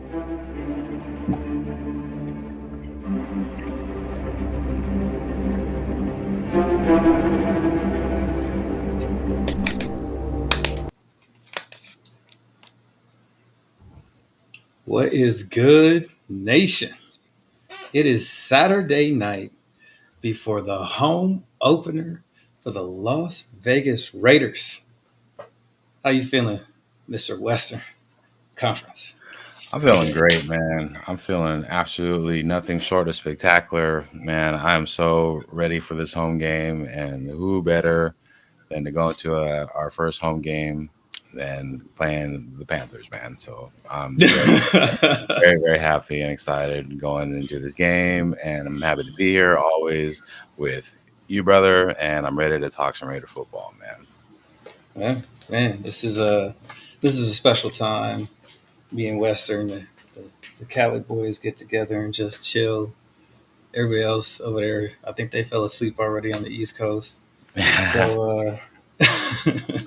What is good, nation? It is Saturday night before the home opener for the Las Vegas Raiders. How you feeling, Mr. Western Conference? I'm feeling great, man. I'm feeling absolutely nothing short of spectacular, man. I am so ready for this home game, and who better than to go into our first home game than playing the Panthers, man. So I'm very, very happy and excited going into this game, and I'm happy to be here always with you, brother. And I'm ready to talk some Raider football, man. Yeah, man, this is a special time. Me and Western, the Cali boys get together and just chill. Everybody else over there, I think they fell asleep already on the East Coast. So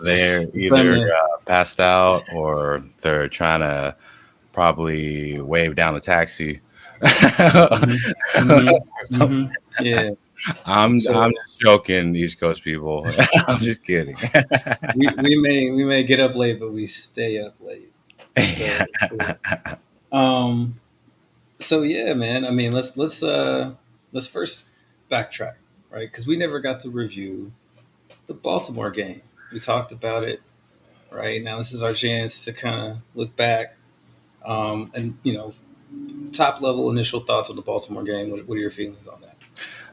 They're either passed out or they're trying to probably wave down the taxi. Yeah. I'm just joking, East Coast people. I'm just kidding. we may get up late, but we stay up late. So yeah, man. I mean, let's first backtrack, right? Because we never got to review the Baltimore game. We talked about it, right? Now this is our chance to kind of look back, and top level initial thoughts on the Baltimore game. What are your feelings on that?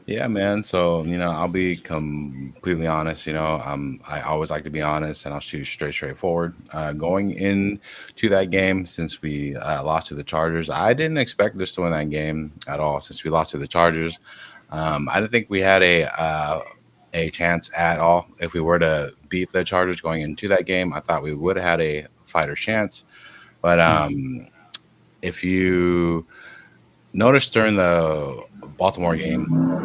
Yeah, man. So, I'll be completely honest. I always like to be honest, and I'll shoot straightforward. Going into that game, since we lost to the Chargers, I didn't expect us to win that game at all. Since we lost to the Chargers, I didn't think we had a chance at all. If we were to beat the Chargers going into that game, I thought we would have had a fighter's chance. But if you noticed during the Baltimore game,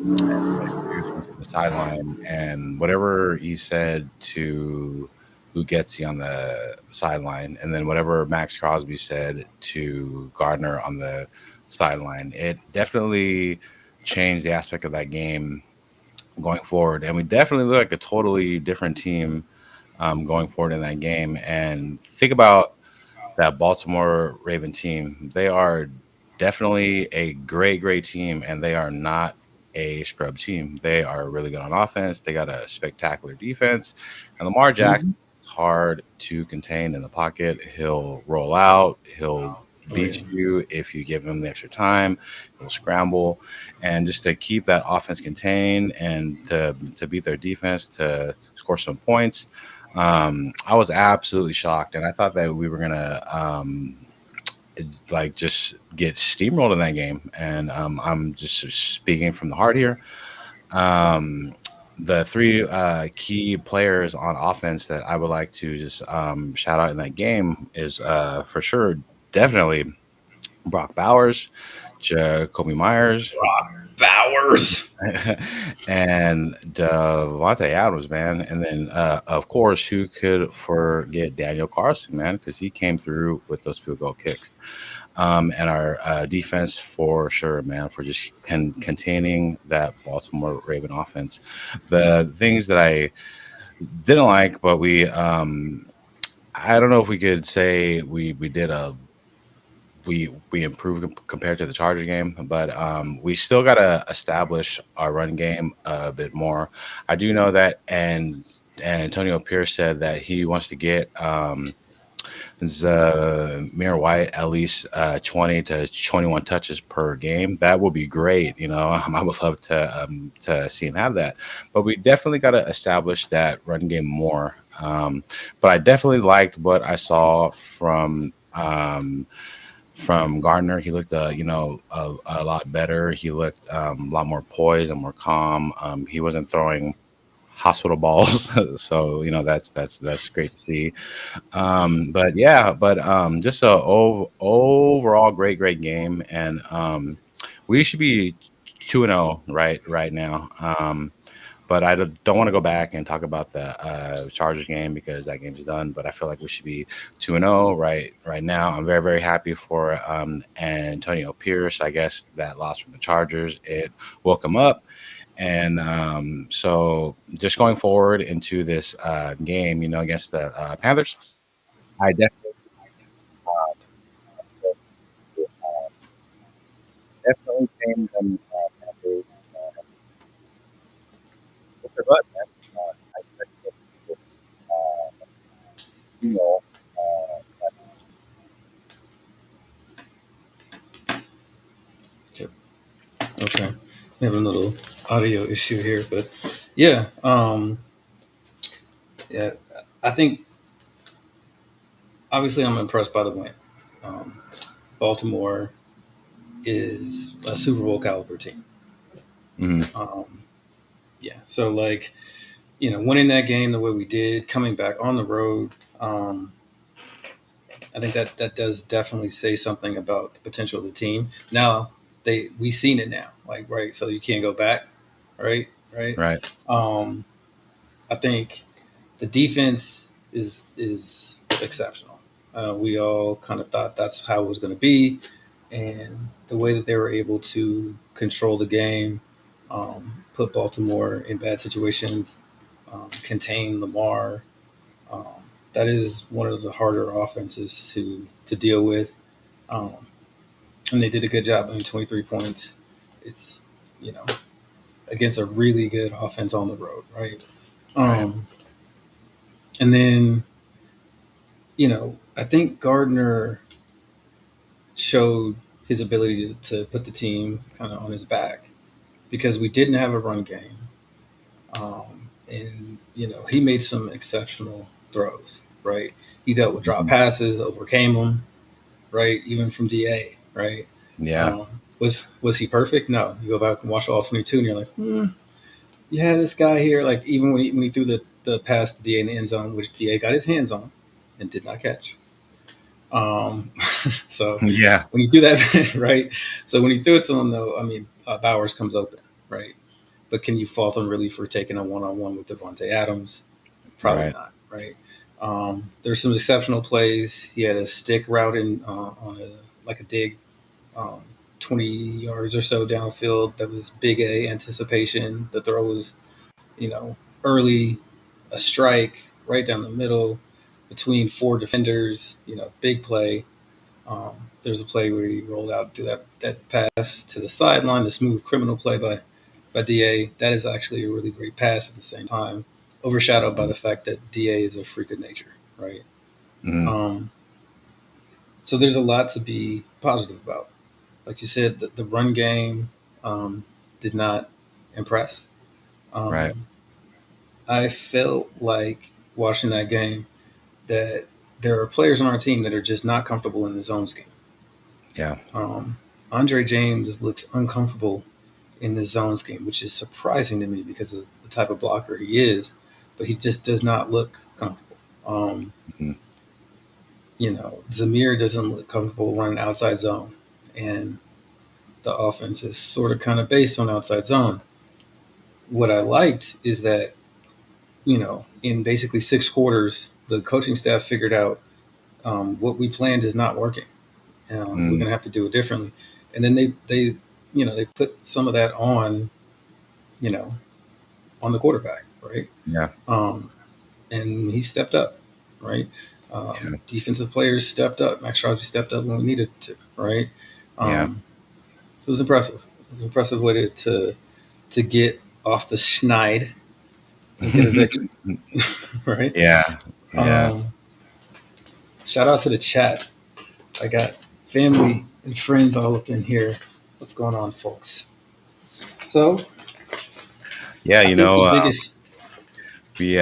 the sideline, and whatever he said to Ugetzi on the sideline, and then whatever Maxx Crosby said to Gardner on the sideline, it definitely changed the aspect of that game going forward. And we definitely look like a totally different team going forward in that game. And think about that Baltimore Raven team. They are definitely a great, great team, and they are not a scrub team. They are really good on offense. They got a spectacular defense. And Lamar Jackson is hard to contain in the pocket. He'll roll out. He'll beat you if you give him the extra time. He'll scramble. And just to keep that offense contained and to beat their defense, to score some points, I was absolutely shocked. And I thought that we were going to just get steamrolled in that game. And I'm just speaking from the heart here. The three key players on offense that I would like to just shout out in that game is for sure, definitely Brock Bowers, Jacoby Myers, and Davante Adams, man. And then, of course, who could forget Daniel Carson, man, because he came through with those field goal kicks. And our defense for sure, man, for just containing that Baltimore Raven offense. The things that I didn't like, but I don't know if we could say we did we improved compared to the Charger game, but we still got to establish our run game a bit more. I do know that, and Antonio Pierce said that he wants to get Zamir White at least 20 to 21 touches per game. That would be great. I would love to see him have that. But we definitely got to establish that run game more. But I definitely liked what I saw from Gardner. He looked a lot better. He looked a lot more poised and more calm. He wasn't throwing hospital balls, so that's great to see. But just a overall great game, and we should be 2-0 right now. But I don't want to go back and talk about the Chargers game because that game's done. But I feel like we should be 2-0 right now. I'm very, very happy for Antonio Pierce. I guess that loss from the Chargers, it woke him up. And so just going forward into this game, against the Panthers, I definitely came them Panthers with their butt, man. I expect this steal. Yep. Okay. We have a little audio issue here, but yeah, yeah. I think obviously I'm impressed by the win. Um, Baltimore is a Super Bowl caliber team. Mm-hmm. Yeah. So like, winning that game the way we did, coming back on the road, I think that does definitely say something about the potential of the team. Now we've seen it now, like right. So you can't go back, right, right. Right. I think the defense is exceptional. We all kind of thought that's how it was going to be, and the way that they were able to control the game, put Baltimore in bad situations, contain Lamar. Um, that is one of the harder offenses to deal with, um, and they did a good job. I mean, 23 points. It's you know against a really good offense on the road, right? Right. And then I think Gardner showed his ability to put the team kind of on his back because we didn't have a run game. And he made some exceptional throws, right? He dealt with drop Mhm. passes, overcame them, right? Even from DA, right? Yeah. Was he perfect? No. You go back and watch all 22, and you're like, yeah, this guy here. Like even when he threw the pass to DA in the end zone, which DA got his hands on and did not catch. Um, so Yeah. when you do that, right? So when you threw it to him, though, I mean, Bowers comes open, right? But can you fault him really for taking a one-on-one with Davante Adams? Probably Right. not, right? There's some exceptional plays. He had a stick route on a dig, um, 20 yards or so downfield. That was big A anticipation. The throw was, you know, early, a strike right down the middle between four defenders. Big play. There's a play where he rolled out to that pass to the sideline, the smooth criminal play by Da. That is actually a really great pass at the same time, overshadowed by the fact that Da is a freak of nature, right? Mm-hmm. Um, so there's a lot to be positive about. Like you said, the run game did not impress. Right. Um, I felt like watching that game that there are players on our team that are just not comfortable in the zone scheme. Yeah. Um, Andre James looks uncomfortable in the zone scheme, which is surprising to me because of the type of blocker he is, but he just does not look comfortable. Mm-hmm. Zamir doesn't look comfortable running outside zone, and the offense is sort of kind of based on outside zone. What I liked is that, in basically 6 quarters, the coaching staff figured out what we planned is not working. We're Mm-hmm. going to have to do it differently. And then they put some of that you know, on the quarterback, right? Yeah. Um, and he stepped up, right? Yeah. Defensive players stepped up. Maxx Crosby stepped up when we needed to, right? Yeah. It was impressive. It was an impressive way to get off the schneid and get a victory, right? Yeah. Yeah. Um, Shout out to the chat. I got family and friends all up in here. What's going on, folks? So Yeah. I think the biggest. We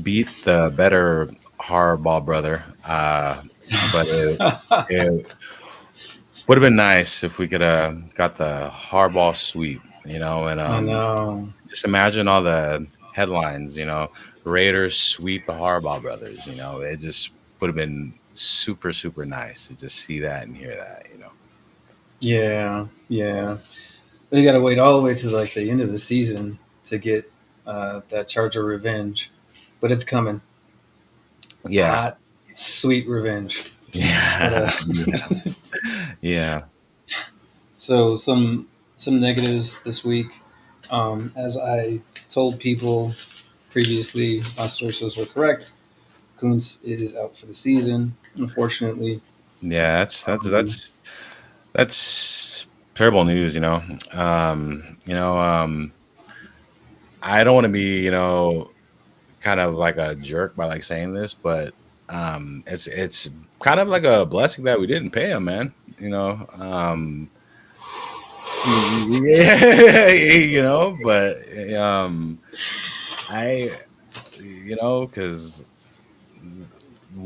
beat the better Hardball brother, but it would have been nice if we could have got the Hardball sweep, and I know. just imagine all the headlines, Raiders sweep the Hardball brothers, it just would have been super, super nice to just see that and hear that. Yeah, yeah. We got to wait all the way to like the end of the season to get that Charger revenge, but it's coming. Yeah. Hot, sweet revenge. But, Yeah. Yeah. so some negatives this week. As I told people previously, my sources were correct. Kuntz is out for the season, unfortunately. Yeah. That's terrible news. I don't want to be, kind of like a jerk by like saying this, but it's kind of like a blessing that we didn't pay him, man. Yeah, but I, because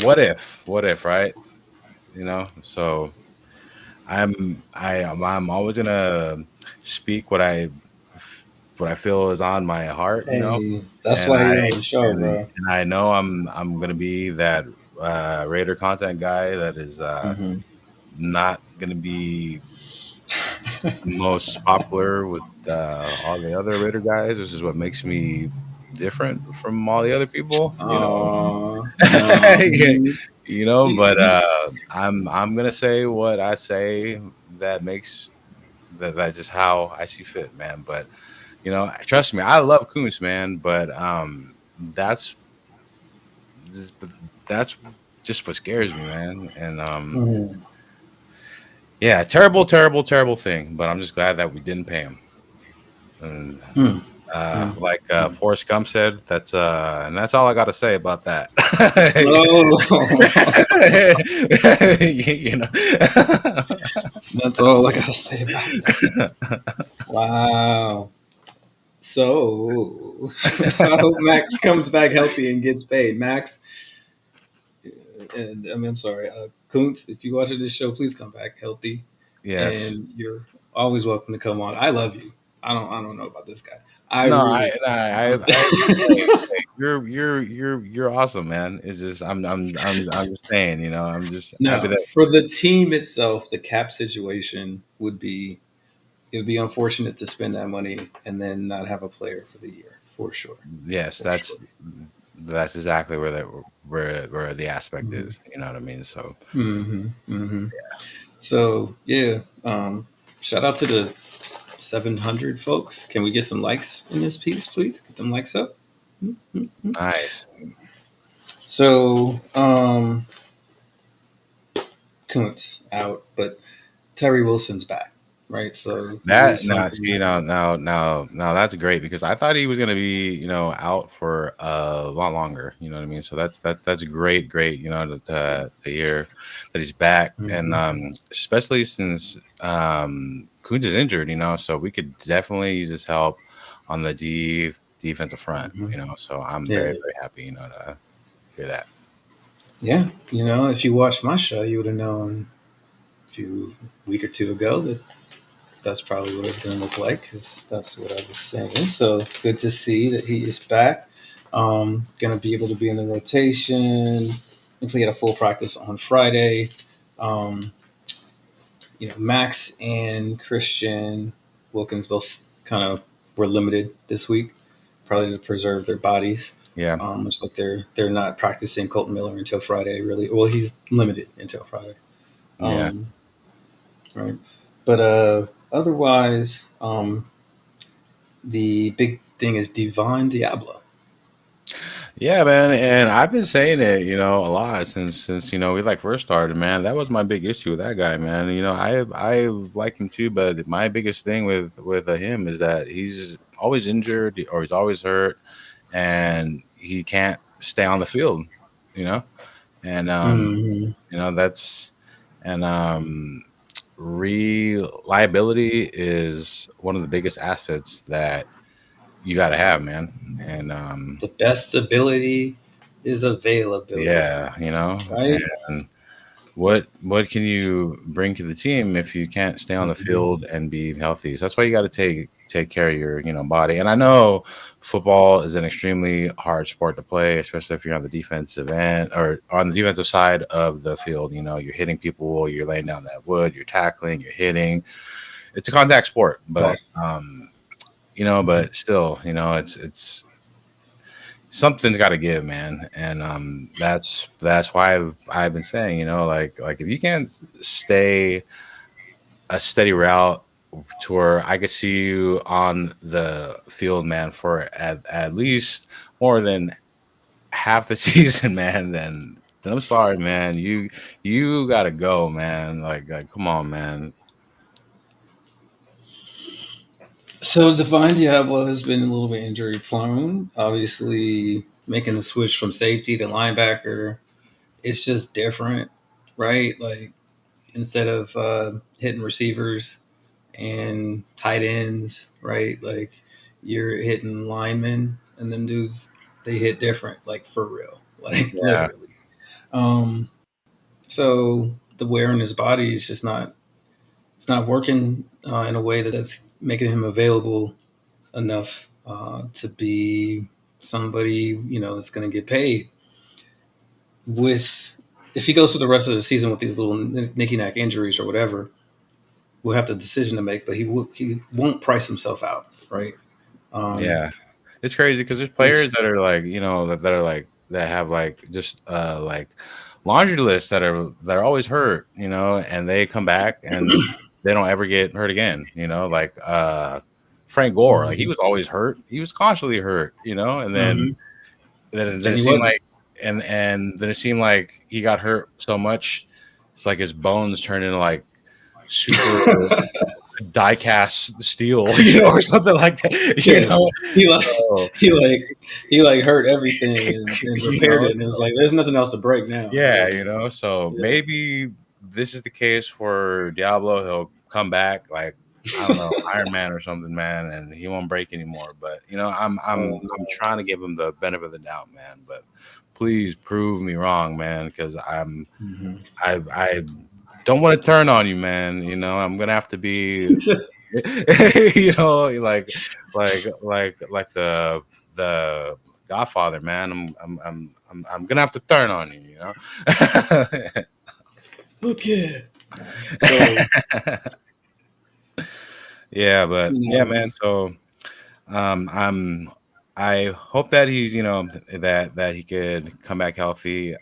what if, right? So I'm always gonna speak what I feel is on my heart, Hey, that's and why I you're on the show, and, bro. and I know I'm gonna be that Raider content guy that is Mm-hmm. not gonna be most popular with all the other Raider guys, which is what makes me different from all the other people, No, Yeah, but I'm gonna say what I say that makes that just how I see fit, man. But trust me, I love Koontz, man, but but that's just what scares me, man. And Mhm. yeah, terrible, terrible, terrible thing. But I'm just glad that we didn't pay him. And Hmm. Hmm. like Hmm. Forrest Gump said, and that's all I got to say about that. Oh, you know. that's all I gotta say about that. Wow. So I hope Max comes back healthy and gets paid. Max, and I'm sorry, Kuntz, if you watching this show, please come back healthy, Yes. and you're always welcome to come on. I love you. I don't know about this guy. I No, really. you're awesome, man. It's just I'm just saying, I'm just happy No, that. for the team itself, the cap situation would be it would be unfortunate to spend that money and then not have a player for the year, for sure. Yes, For sure. that's exactly where the aspect Hmm. is. You know what I mean? So Hmm. Hmm. So yeah, shout out to the 700 folks. Can we get some likes in this piece, please? Get them likes up. Mhm. nice. So Kuntz out, but Terry Wilson's back, right? So this That is now, something. see, now that's great because I thought he was gonna be, out for a lot longer. You know what I mean? So that's great, great. To hear that he's back, and Mhm. especially since Kunz is injured, so we could definitely use his help on the defensive front. Mhm. So I'm Yeah, very very happy, to hear that. yeah. If you watched my show, you would have known a few week or two ago that that's probably what it's going to look like because that's what I was saying. So good to see that he is back. Going to be able to be in the rotation. Looks like he had a full practice on Friday. Um, Max and Christian Wilkins both kind of were limited this week, probably to preserve their bodies. Yeah, Looks like they're not practicing Colton Miller until Friday. Really, well, he's limited until Friday. yeah. Um, right, but otherwise, the big thing is Divine Diablo. Yeah, man, and I've been saying it, a lot since we like first started, man. That was my big issue with that guy, man. I like him too, but my biggest thing with him is that he's always injured or he's always hurt, and he can't stay on the field, you know, and Mm-hmm. that's and reliability is one of the biggest assets that you got to have, man, and The best ability is availability, yeah, right? and what can you bring to the team if you can't stay on the Mm-hmm. field and be healthy? So that's why you got to take care of your body. And I know football is an extremely hard sport to play, especially if you're on the defensive end or on the defensive side of the field. You're hitting people, you're laying down that wood, you're tackling, you're hitting. It's a contact sport, but Pause. but still, it's something's got to give, man. And that's why I've been saying, like if you can't stay a steady route to where I could see you on the field, man, for at least more than half the season, man, then I'm sorry, man. You gotta go, man. Like come on, man. So Divine Diablo has been a little bit injury prone. Obviously, making the switch from safety to linebacker, it's just different, right? Like instead of hitting receivers and tight ends, right? Like you're hitting linemen, and them dudes they hit different, like for real, like Yeah, literally. Um, so the wear on his body is just not it's not working in a way that's making him available enough to be somebody that's going to get paid. With if he goes through the rest of the season with these little nicky knack injuries or whatever, we'll have the decision to make. But he won't price himself out, right? Um, yeah. It's crazy because there's which players that are like, that are like that have like just like laundry lists that are always hurt, and they come back and they don't ever get hurt again, like Frank Gore, like he Mhm. was always hurt. He was constantly hurt, and then Mhm. then And it he seemed wasn't. like and then it seemed like he got hurt so much, it's like his bones turned into like super die cast steel, or something like that, Yeah, he like So, he like he like hurt everything and you repaired know, it, and it's like there's nothing else to break now, yeah, really. so Yeah. maybe this is the case for Diablo. He'll come back like, I don't know, Iron Man or something, man, and he won't break anymore. But I'm No. trying to give him the benefit of the doubt, man. But please prove me wrong, man, because Mhm. I don't want to turn on you, man. I'm gonna have to be, like the Godfather, man. I'm gonna have to turn on you. Okay. So Yeah, but you yeah, know, man. So I'm I hope that he's that he could come back healthy.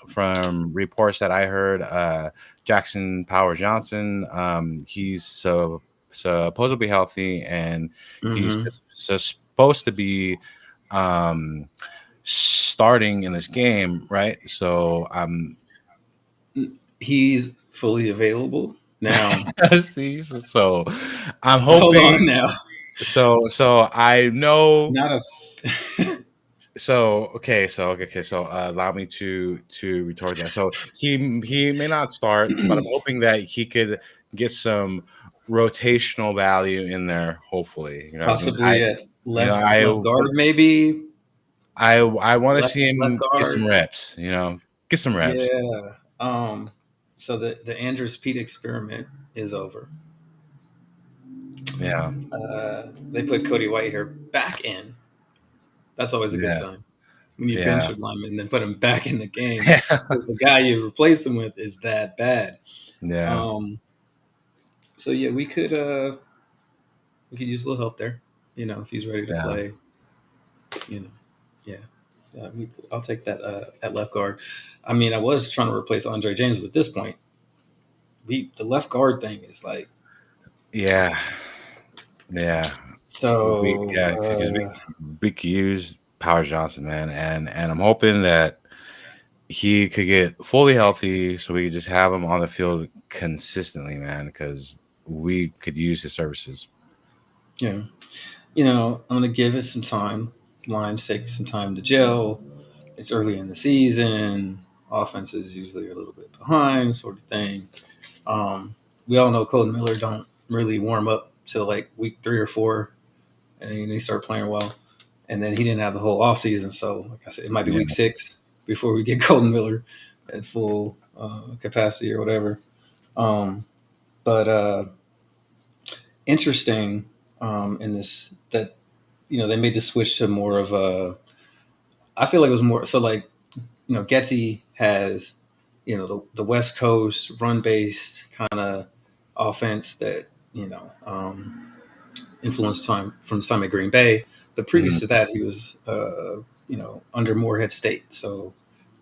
From reports that I heard, Jackson Power Johnson, he's supposedly healthy, and he's hmm supposed to be um starting in this game, right? So he's fully available now. see, so I'm Hold hoping. on now. So I know. Not a. So allow me to retort that. So he may not start, but I'm hoping that he could get some rotational value in there. Hopefully, you know what I mean. Possibly at You know, left guard, maybe I want to left see left him get some guard. reps. Get some reps. Yeah. So the Andrews Pete experiment is over. Yeah, They put Cody Whitehair back in. That's always a good yeah, sign. When you bench yeah, a lineman and then put him back in the game because the guy you replace him with is that bad. yeah, Um, so yeah, we could use a little help there. If he's ready to yeah. play, you know, yeah, I'll take that at left guard. I mean, I was trying to replace Andre James, but at this point, the left guard thing is like Yeah, yeah. so. Because we could use Power Johnson, man, and I'm hoping that he could get fully healthy so we could just have him on the field consistently, man, because we could use his services. Yeah, I'm gonna give it some time. Lions take some time to gel. It's early in the season. Offense is usually a little bit behind, sort of thing. Um, we all know Colton Miller don't really warm up till like week 3 or 4, and then they start playing well. And then he didn't have the whole offseason, so like I said, it might be Yeah, week 6 before we get Colton Miller at full capacity or whatever. Um, but interesting in this that they made the switch to more of a. I feel like it was more so like Getty has the West Coast run based kind of offense that influence time from the time at Green Bay. But previous Mhm. to that, he was under Morehead State, so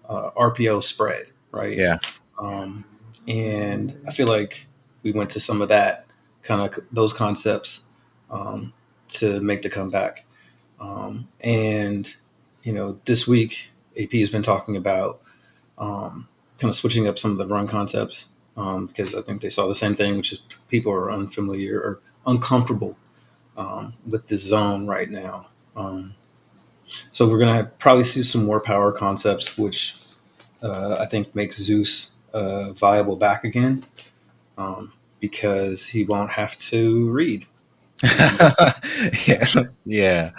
RPO spread, right? Yeah. Um, and I feel like we went to some of that kind of those concepts um, to make the comeback. And this week AP has been talking about kind of switching up some of the run concepts because I think they saw the same thing, which is people are unfamiliar or uncomfortable with the zone right now. So we're going to probably see some more power concepts, which I think makes Zeus viable back again because he won't have to read. And Yeah, yeah.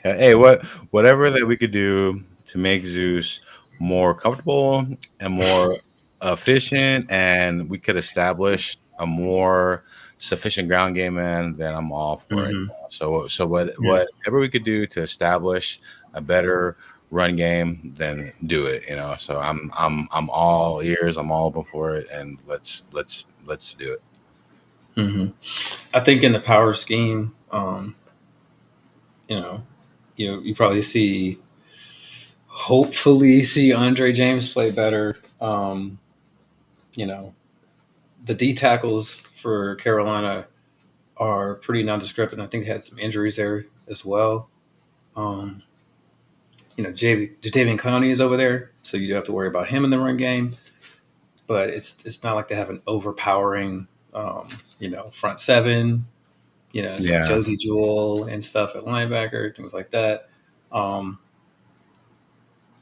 Hey, whatever that we could do to make Zeus more comfortable and more efficient, and we could establish a more sufficient ground game, in, then I'm all for it. Mhm. So Yeah. whatever we could do to establish a better run game, then do it. So I'm all ears. I'm all open for it, and let's do it. hmm I think in the power scheme, you know, you probably hopefully see Andre James play better. You know, the D tackles for Carolina are pretty nondescript, and I think they had some injuries there as well. Um, Jadavian Clowney is over there, so you do have to worry about him in the run game. But it's not like they have an overpowering, front seven. It's like Yeah. Josie Jewell and stuff at linebacker, things like that. Um,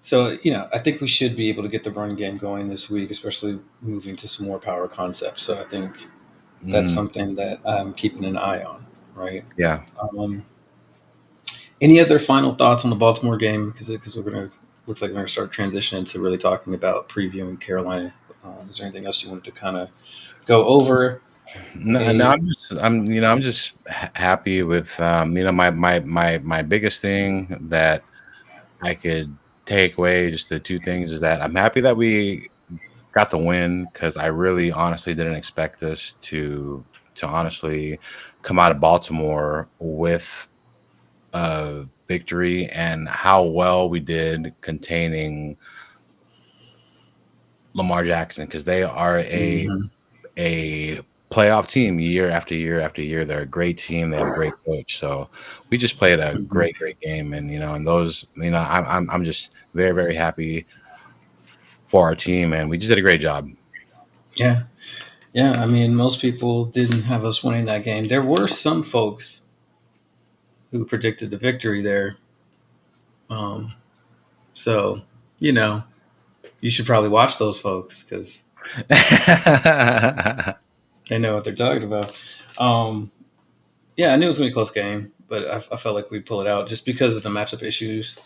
so I think we should be able to get the run game going this week, especially moving to some more power concepts. So I think that's Mm, something that I'm keeping an eye on, right? yeah. Um, any other final thoughts on the Baltimore game? Because we're gonna looks like we're gonna start transitioning to really talking about previewing Carolina. Is there anything else you wanted to kind of go over? No, no, A I'm just happy with my biggest thing that I could take away, just the two things, is that I'm happy that we got the win, because I really honestly didn't expect us to honestly come out of Baltimore with a victory, and how well we did containing Lamar Jackson, because they are Mhm. a playoff team year after year after year. They're a great team. They have a great coach. So we just played a Mhm. great game, and those, I'm just very, very happy for our team, and we just did a great job. Yeah, yeah. I mean, most people didn't have us winning that game. There were some folks who predicted the victory there. Um, so you know, you should probably watch those folks because they know what they're talking about. Um, yeah, I knew it was gonna be a close game, but I felt like we'd pull it out just because of the matchup issues.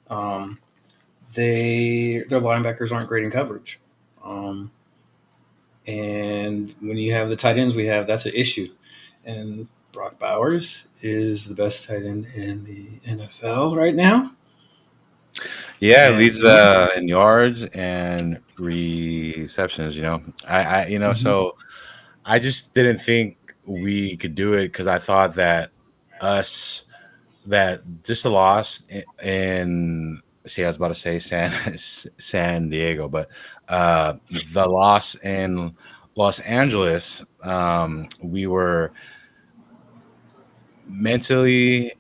Um, their linebackers aren't great in coverage. Um, and when you have the tight ends we have, that's an issue. And Brock Bowers is the best tight end in the NFL right now. Yeah, it And leads in yards and receptions. Mhm. So I just didn't think we could do it, because I thought that us that just a loss in see, I was about to say San Diego, but the loss in Los Angeles, we were mentally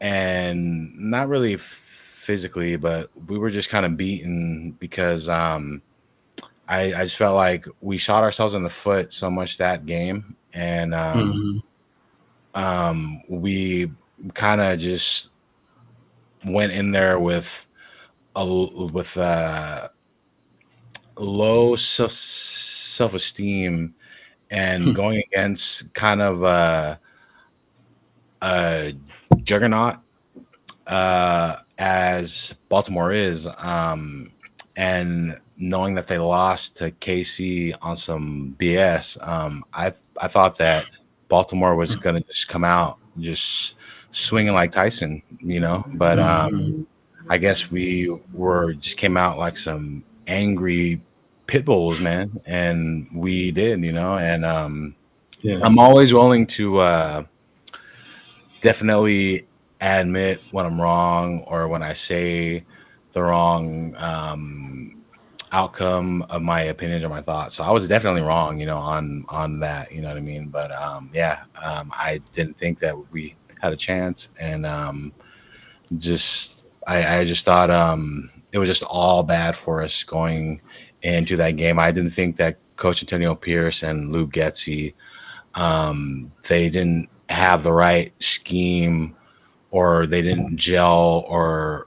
and not really physically, but we were just kind of beaten, because I just felt like we shot ourselves in the foot so much that game, and Mhm. we kind of just went in there with low self esteem, and going against kind of a juggernaut as Baltimore is, and knowing that they lost to KC on some BS. I thought that Baltimore was gonna just come out just swinging like Tyson, but Mhm. I guess we were just came out like some angry pit bulls, man, and we did, and Yeah. I'm always willing to definitely admit when I'm wrong or when I say the wrong outcome of my opinions or my thoughts. So I was definitely wrong, on that. You know what I mean? But I didn't think that we had a chance, and I just thought it was just all bad for us going into that game. I didn't think that Coach Antonio Pierce and Lou Getsy, they didn't have the right scheme, or they didn't gel, or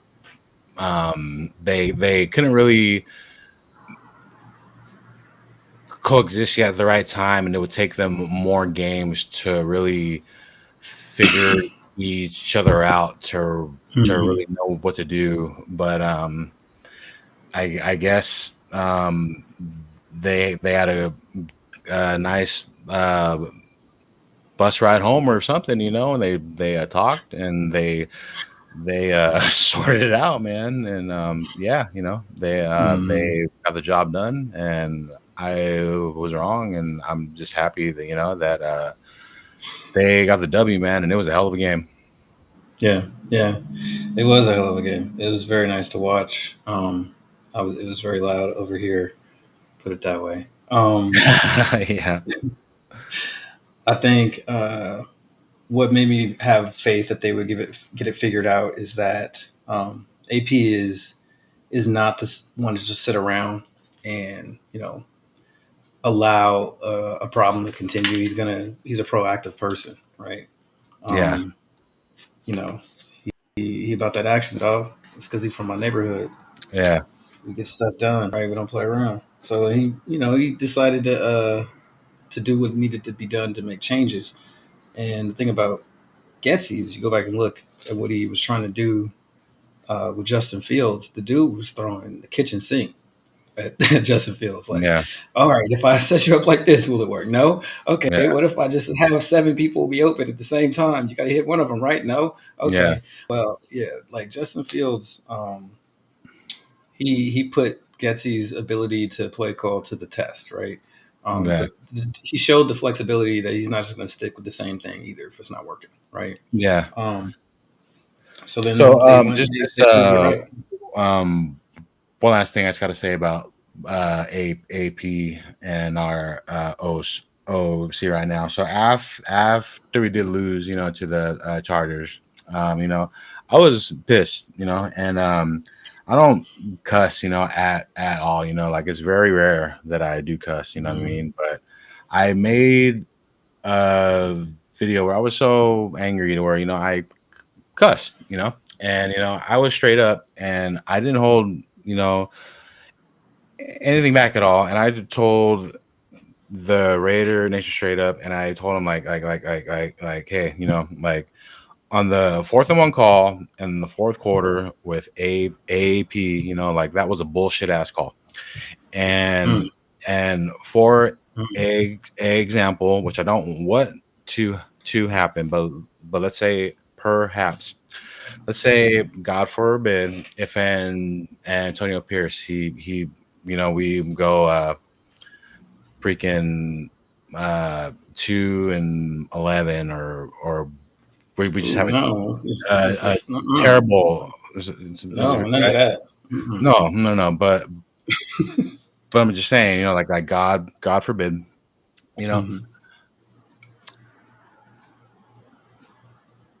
they couldn't really coexist yet at the right time, and it would take them more games to really figure each other out to really know what to do. But I guess they had a nice bus ride home or something, and they talked, and they sorted it out, man. And they got the job done, and I was wrong, and I'm just happy that that they got the W, man, and it was a hell of a game. Yeah, it was a hell of a game. It was very nice to watch. It was very loud over here, put it that way. Yeah, I think what made me have faith that they would get it figured out is that AP is not this one to just sit around and allow a problem to continue. He's a proactive person, right? yeah, You know, he about that action, dog. It's because he's from my neighborhood. yeah, We get stuff done, right? We don't play around. So he decided to do what needed to be done to make changes. And the thing about Getsy is, you go back and look at what he was trying to do with Justin Fields. The dude was throwing the kitchen sink at Justin Fields. Like, yeah, all right, if I set you up like this, will it work? No. Okay. yeah, What if I just have 7 people be open at the same time? You got to hit one of them, right? No. Okay. yeah, Well, yeah. Like Justin Fields, he put Getsy's ability to play call to the test, right? yeah, But he showed the flexibility that he's not just going to stick with the same thing either if it's not working, right? yeah. So then So they went. just They proved it right. one last thing I just got to say about AP and our OC right now. So after we did lose, to the Chargers, I was pissed, and I don't cuss, at all, like it's very rare that I do cuss, you know what I mean? But I made a video where I was so angry to where, I cussed, and I was straight up, and I didn't hold, anything back at all. And I told the Raider Nation straight up, and I told him like, hey, like on the 4th and 1 call in the fourth quarter with AP, like that was a bullshit ass call. And for a example, which I don't want to happen, but let's say perhaps, let's say God forbid, if Antonio Pierce he we go freaking 2-11, or we just have No, it's a just, terrible no, none of that. no, but I'm just saying, like God forbid,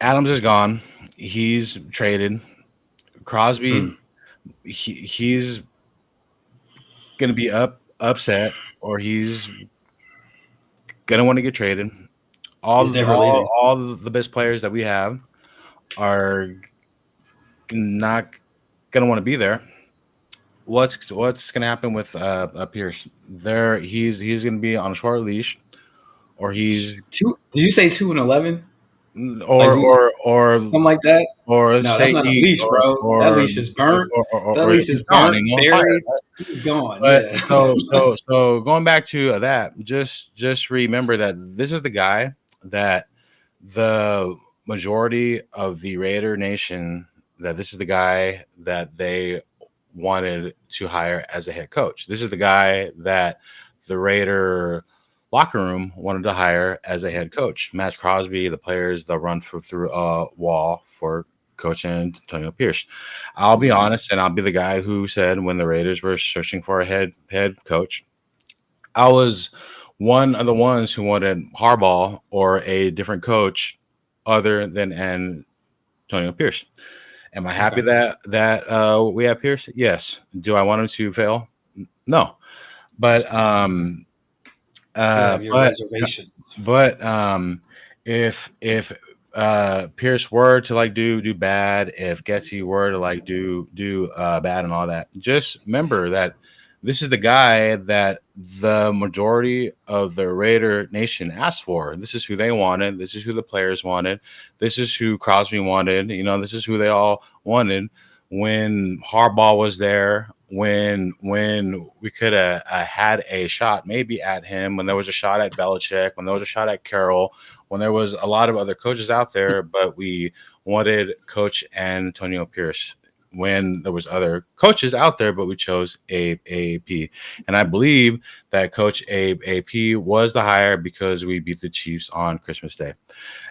Adams is gone, he's traded. Crosby, he's gonna be upset, or he's gonna want to get traded. All the best players that we have are not gonna want to be there. What's gonna happen with Pierce? He's gonna be on a short leash, or he's Did you say 2-11? or Something like that? or let's No, say that's not a leash, bro. That leash is burnt. That leash is gone, burnt, on fire. buried. He's gone. But Yeah. so going back to that, just remember that this is the guy that the majority of the Raider Nation, that this is the guy that they wanted to hire as a head coach. This is the guy that the Raider locker room wanted to hire as a head coach. Maxx Crosby, the players, they'll run through a wall for coach Antonio Pierce. I'll be honest, and I'll be the guy who said when the Raiders were searching for a head coach, I was one of the ones who wanted Harbaugh or a different coach other than Antonio Pierce. Am I happy Okay. that we have Pierce? Yes. Do I want him to fail? No. But You have your but reservations. but if Pierce were to like do bad, if Getsy were to like do bad and all that, just remember that this is the guy that the majority of the Raider Nation asked for. This is who they wanted. This is who the players wanted. This is who Crosby wanted. You know, this is who they all wanted. When Harbaugh was there, when we could have had a shot maybe at him, when there was a shot at Belichick, when there was a shot at Carroll, when there was a lot of other coaches out there, but we wanted Coach Antonio Pierce. When there was other coaches out there, but we chose AAP. And I believe that Coach AAP was the hire because we beat the Chiefs on Christmas Day.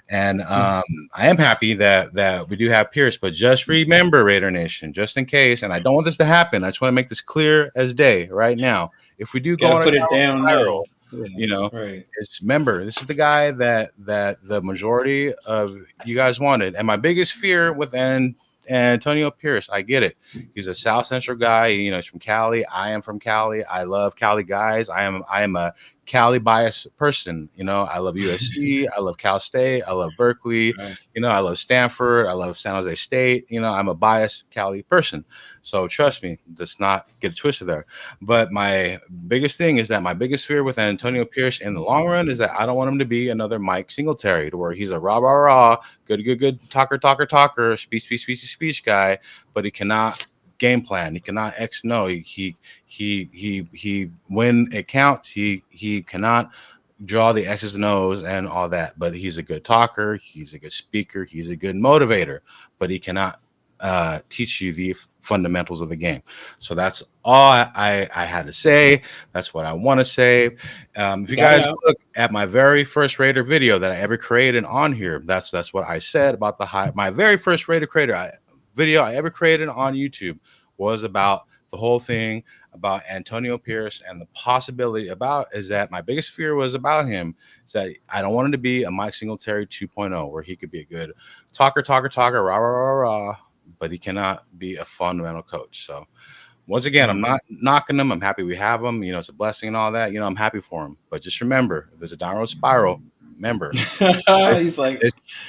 And I am happy that we do have Pierce, but just remember, Raider Nation, just in case, and I don't want this to happen, I just want to make this clear as day right now. If we do go Got to on a put it downward down low. spiral, you know, Right. it's remember this is the guy that the majority of you guys wanted. And my biggest fear with Antonio Pierce, I get it. He's a South Central guy. You know, he's from Cali. I am from Cali. I love Cali guys. I am a Cali biased person. You know, I love USC. I love Cal State. I love Berkeley. Right. You know, I love Stanford. I love San Jose State. You know, I'm a biased Cali person. So trust me, let's not get it twisted there. But my biggest thing is that my biggest fear with Antonio Pierce in the long run is that I don't want him to be another Mike Singletary, to where he's a rah rah rah, good talker, speech guy, but he cannot game plan. He cannot X no. He when it counts, he cannot draw the X's and O's and all that. But he's a good talker, he's a good speaker, he's a good motivator, but he cannot teach you the fundamentals of the game. So that's all I had to say. That's what I want to say. If you guys look at my very first Raider video that I ever created on here, that's what I said about my very first Raider video I ever created on YouTube was about the whole thing about Antonio Pierce, and the possibility about is that my biggest fear was about him is that I don't want him to be a Mike Singletary 2.0, where he could be a good talker, rah, but he cannot be a fundamental coach. So once again, I'm not knocking him. I'm happy we have him. You know, it's a blessing and all that. You know, I'm happy for him. But just remember, if there's a downward spiral, remember, He's like,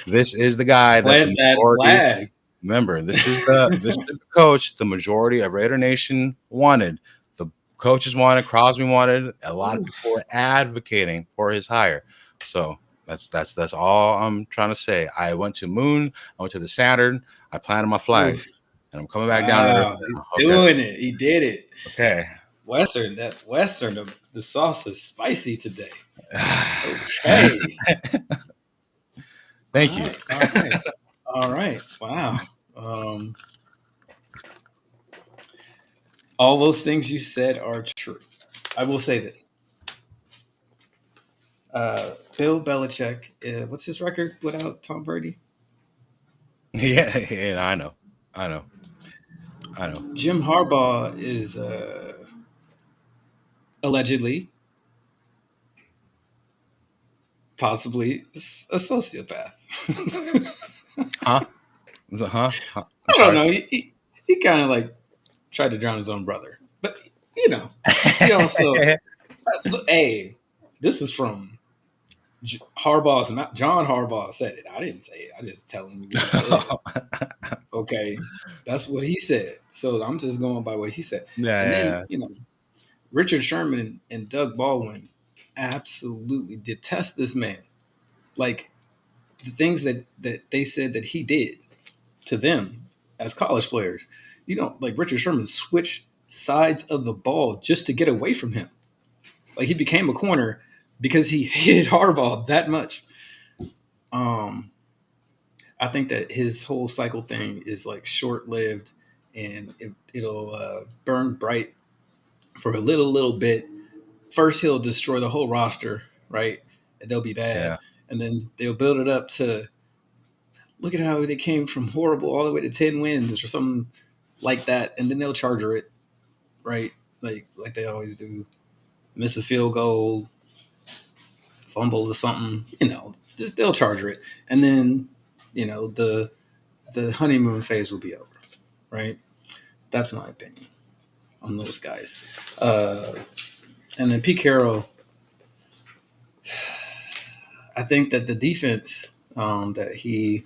this is the guy that the majority. Flag. Remember, this is the coach the majority of Raider Nation wanted. The coaches wanted, Crosby wanted. A lot of people were advocating for his hire. So that's all I'm trying to say. I went to Moon. I went to the Saturn. I planted my flag, and I'm coming back down to Earth. He's doing it. He did it. Okay. Western, the sauce is spicy today. Okay. Thank you. All right. Wow. All those things you said are true. I will say this. Bill Belichick, what's his record without Tom Brady? Yeah, I know. Jim Harbaugh is allegedly, possibly a sociopath. Huh? I don't know. He kind of like tried to drown his own brother, but you know, he also. Hey, this is from Harbaugh's. Not John Harbaugh said it. I didn't say it. I just tell him what he said. Okay, that's what he said. So I'm just going by what he said. Then you know, Richard Sherman and Doug Baldwin absolutely detest this man. Like the things that they said that he did to them as college players. You know, like Richard Sherman switched sides of the ball just to get away from him. Like he became a corner because he hated Harbaugh that much. I think that his whole cycle thing is like short-lived, and it'll burn bright for a little bit. First, he'll destroy the whole roster right? And they'll be bad, Yeah. and then they'll build it up to look at how they came from horrible all the way to 10 wins or something like that, and then they'll charger it, right? Like they always do, miss a field goal, fumble or something, just they'll charger it, and then the honeymoon phase will be over, right? That's my opinion on those guys. And then Pete Carroll, I think that the defense that he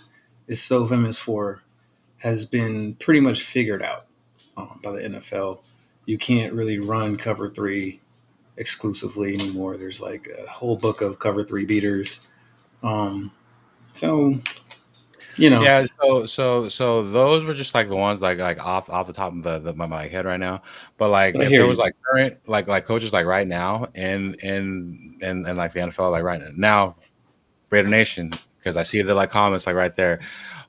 is so famous for has been pretty much figured out by the NFL. You can't really run cover three exclusively anymore. There's like a whole book of cover three beaters. So Yeah, so those were just like the ones like off the top of my head right now. But like but I if hear there was you. like current like coaches like right now and like the NFL like right now, Raider Nation, because I see the like comments like right there.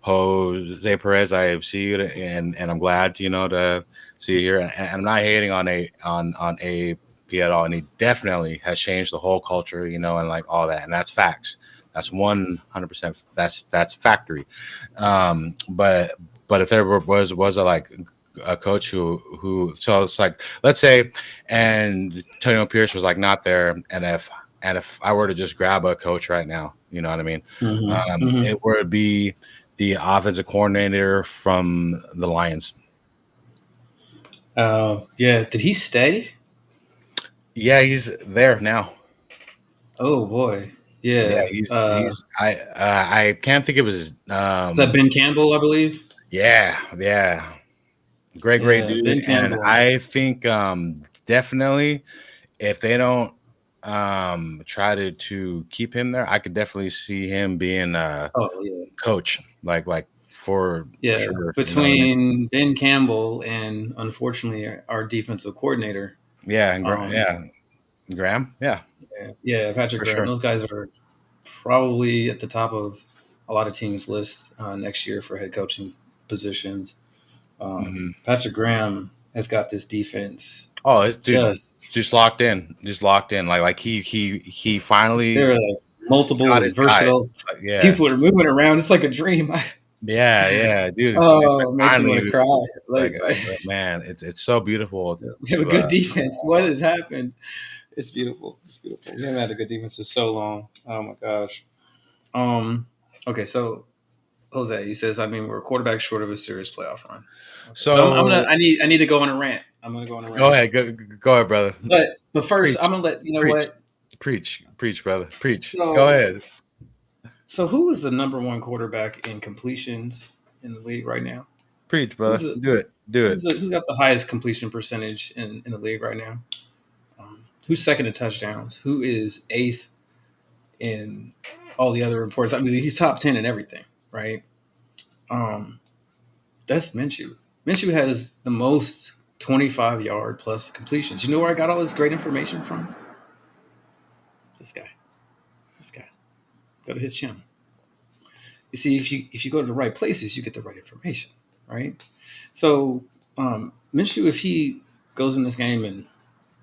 Jose Perez, I see you and I'm glad to see you here. And I'm not hating on AP at all, and he definitely has changed the whole culture, and like all that, and that's facts. That's 100%. That's factory. But if there was a like a coach who so it's like, let's say, and Antonio Pierce was like not there, and if I were to just grab a coach right now, you know what I mean, Mm-hmm. it would be the offensive coordinator from the Lions. Yeah. Did he stay? Yeah, he's there now. Oh boy. Yeah, Yeah. he's I can't think of his Is that Ben Campbell? I believe. yeah. Great Yeah, dude. Ben And Campbell. I think definitely if they don't try to keep him there, I could definitely see him being a Oh yeah. coach, like for Yeah. sure. You know what I mean? Between Ben Campbell and unfortunately our defensive coordinator. Yeah, and Um, Graham, yeah, yeah, Patrick for Graham. sure. Those guys are probably at the top of a lot of teams' lists next year for head coaching positions. Hmm. Patrick Graham has got this defense Oh, this dude just just locked in. Like he finally there are like multiple got and his guy. versatile Like, yeah, people are moving around. It's like a dream. yeah, dude. Oh, it makes me want to Finally, cry. like, Like, like man, it's so beautiful we have a to good defense. What has happened? It's beautiful. It's beautiful. We haven't had a good defense for so long. Oh my gosh. Um. Okay, so Jose, he says, I mean, we're a quarterback short of a serious playoff run. Okay, so I'm gonna. So I need to go on a rant. I'm gonna go on a go rant. ahead, go ahead, brother. But first, Preach, I'm gonna let you know preach, what. preach, brother, preach. Go So ahead. so who is the number one quarterback in completions in the league right now? Preach, Who's brother. the, Do it. who's got the highest completion percentage in the league right now? Who's second in touchdowns? Who is eighth in all the other reports? I mean, he's top 10 in everything, right? Um, that's Minshew. Minshew has the most 25-yard plus completions. You know where I got all this great information from? This guy. This guy. Go to his channel. You see, if you go to the right places, you get the right information, right? So Minshew, if he goes in this game and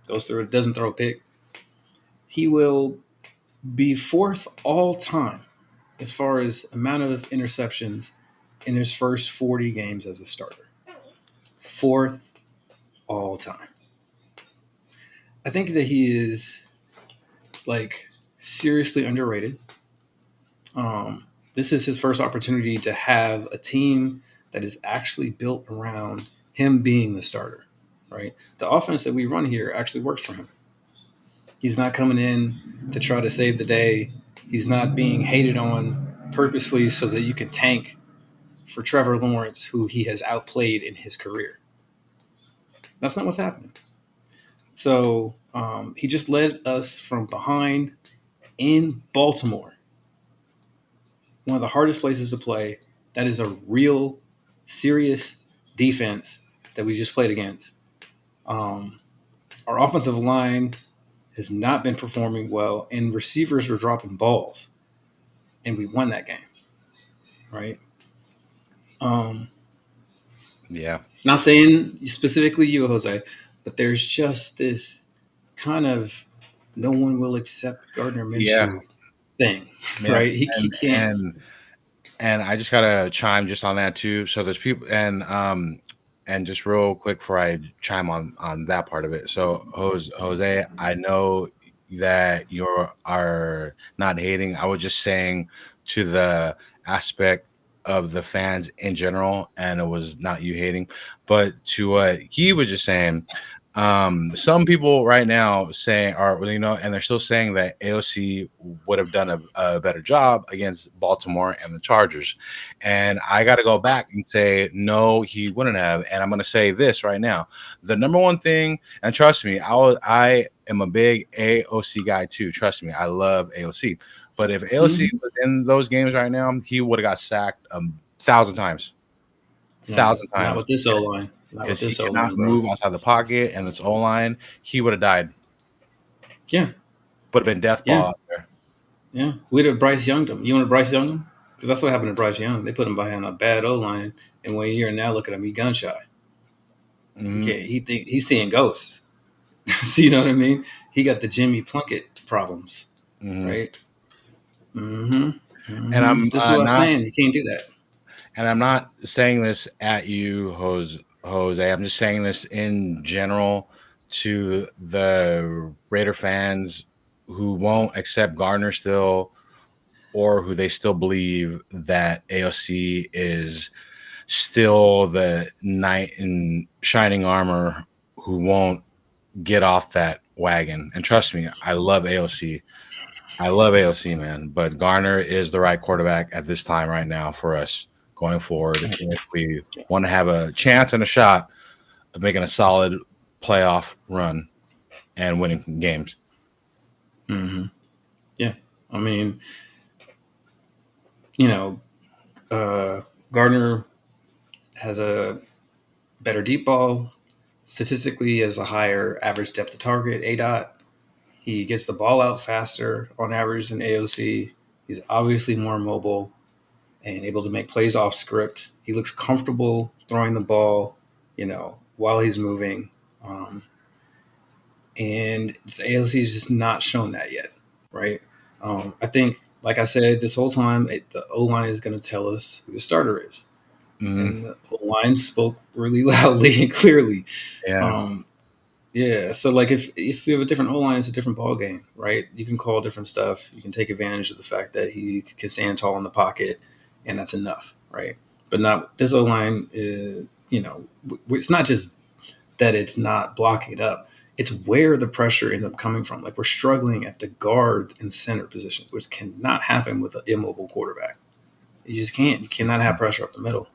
goes through it, doesn't throw a pick, he will be fourth all time as far as amount of interceptions in his first 40 games as a starter. Fourth all time. I think that he is like seriously underrated. This is his first opportunity to have a team that is actually built around him being the starter, right? The offense that we run here actually works for him. He's not coming in to try to save the day. He's not being hated on purposefully so that you can tank for Trevor Lawrence, who he has outplayed in his career. That's not what's happening. So he just led us from behind in Baltimore, one of the hardest places to play. That is a real, serious defense that we just played against. Um, our offensive line has not been performing well, and receivers were dropping balls, and we won that game, right? Um, Yeah. Not saying specifically you, Jose, but there's just this kind of no one will accept Gardner Yeah, Minshew thing, yeah, right? He and can't. and I just gotta chime just on that too. So there's people and just real quick before I chime on that part of it. So Jose, I know that you are not hating. I was just saying to the aspect of the fans in general, and it was not you hating, but to what he was just saying. Some people right now saying are and they're still saying that AOC would have done a better job against Baltimore and the Chargers, and I got to go back and say no, he wouldn't have. And I'm going to say this right now: the number one thing, and trust me, I am a big AOC guy too. Trust me, I love AOC. But if AOC Mhm. was in those games right now, he would have got sacked 1,000 times, No, 1,000 times not with this O line. Not with because he this O cannot line, bro. move outside the pocket and this O line, he would have died. Yeah, Would have been death yeah, ball out there. yeah. We'd have Bryce Younged him. You want to Bryce Young him? Because that's what happened to Bryce Young. They put him behind a bad O line, and 1 year now, look at him. He gun shy. He Mm-hmm. can't. He think he's seeing ghosts. So you know what I mean? He got the Jimmy Plunkett problems, Mm-hmm. right? Mm-hmm. And Mm-hmm. I'm This is what I'm not, saying. You can't do that. and I'm not saying this at you, Jose. I'm just saying this in general to the Raider fans who won't accept Gardner still, or who they still believe that AOC is still the knight in shining armor who won't get off that wagon. And trust me, I love AOC. I love AOC, man. But Garner is the right quarterback at this time right now for us going forward. If we want to have a chance and a shot of making a solid playoff run and winning games. Mm-hmm. Yeah. I mean, you know, Gardner has a better deep ball. Statistically, has a higher average depth of target, A dot. He gets the ball out faster on average than AOC. He's obviously more mobile and able to make plays off script. He looks comfortable throwing the ball, while he's moving. Um, and AOC is just not shown that yet, right? I think, like I said, this whole time, the O line is going to tell us who the starter is, Mm-hmm. and the O line spoke really loudly and clearly. Yeah. Um, yeah, so like if you have a different O line, it's a different ball game, right? You can call different stuff. You can take advantage of the fact that he can stand tall in the pocket, and that's enough, right? But not this O line. It's not just that it's not blocking it up. It's where the pressure ends up coming from. Like we're struggling at the guard and center positions, which cannot happen with an immobile quarterback. You just can't. You cannot have pressure up the middle.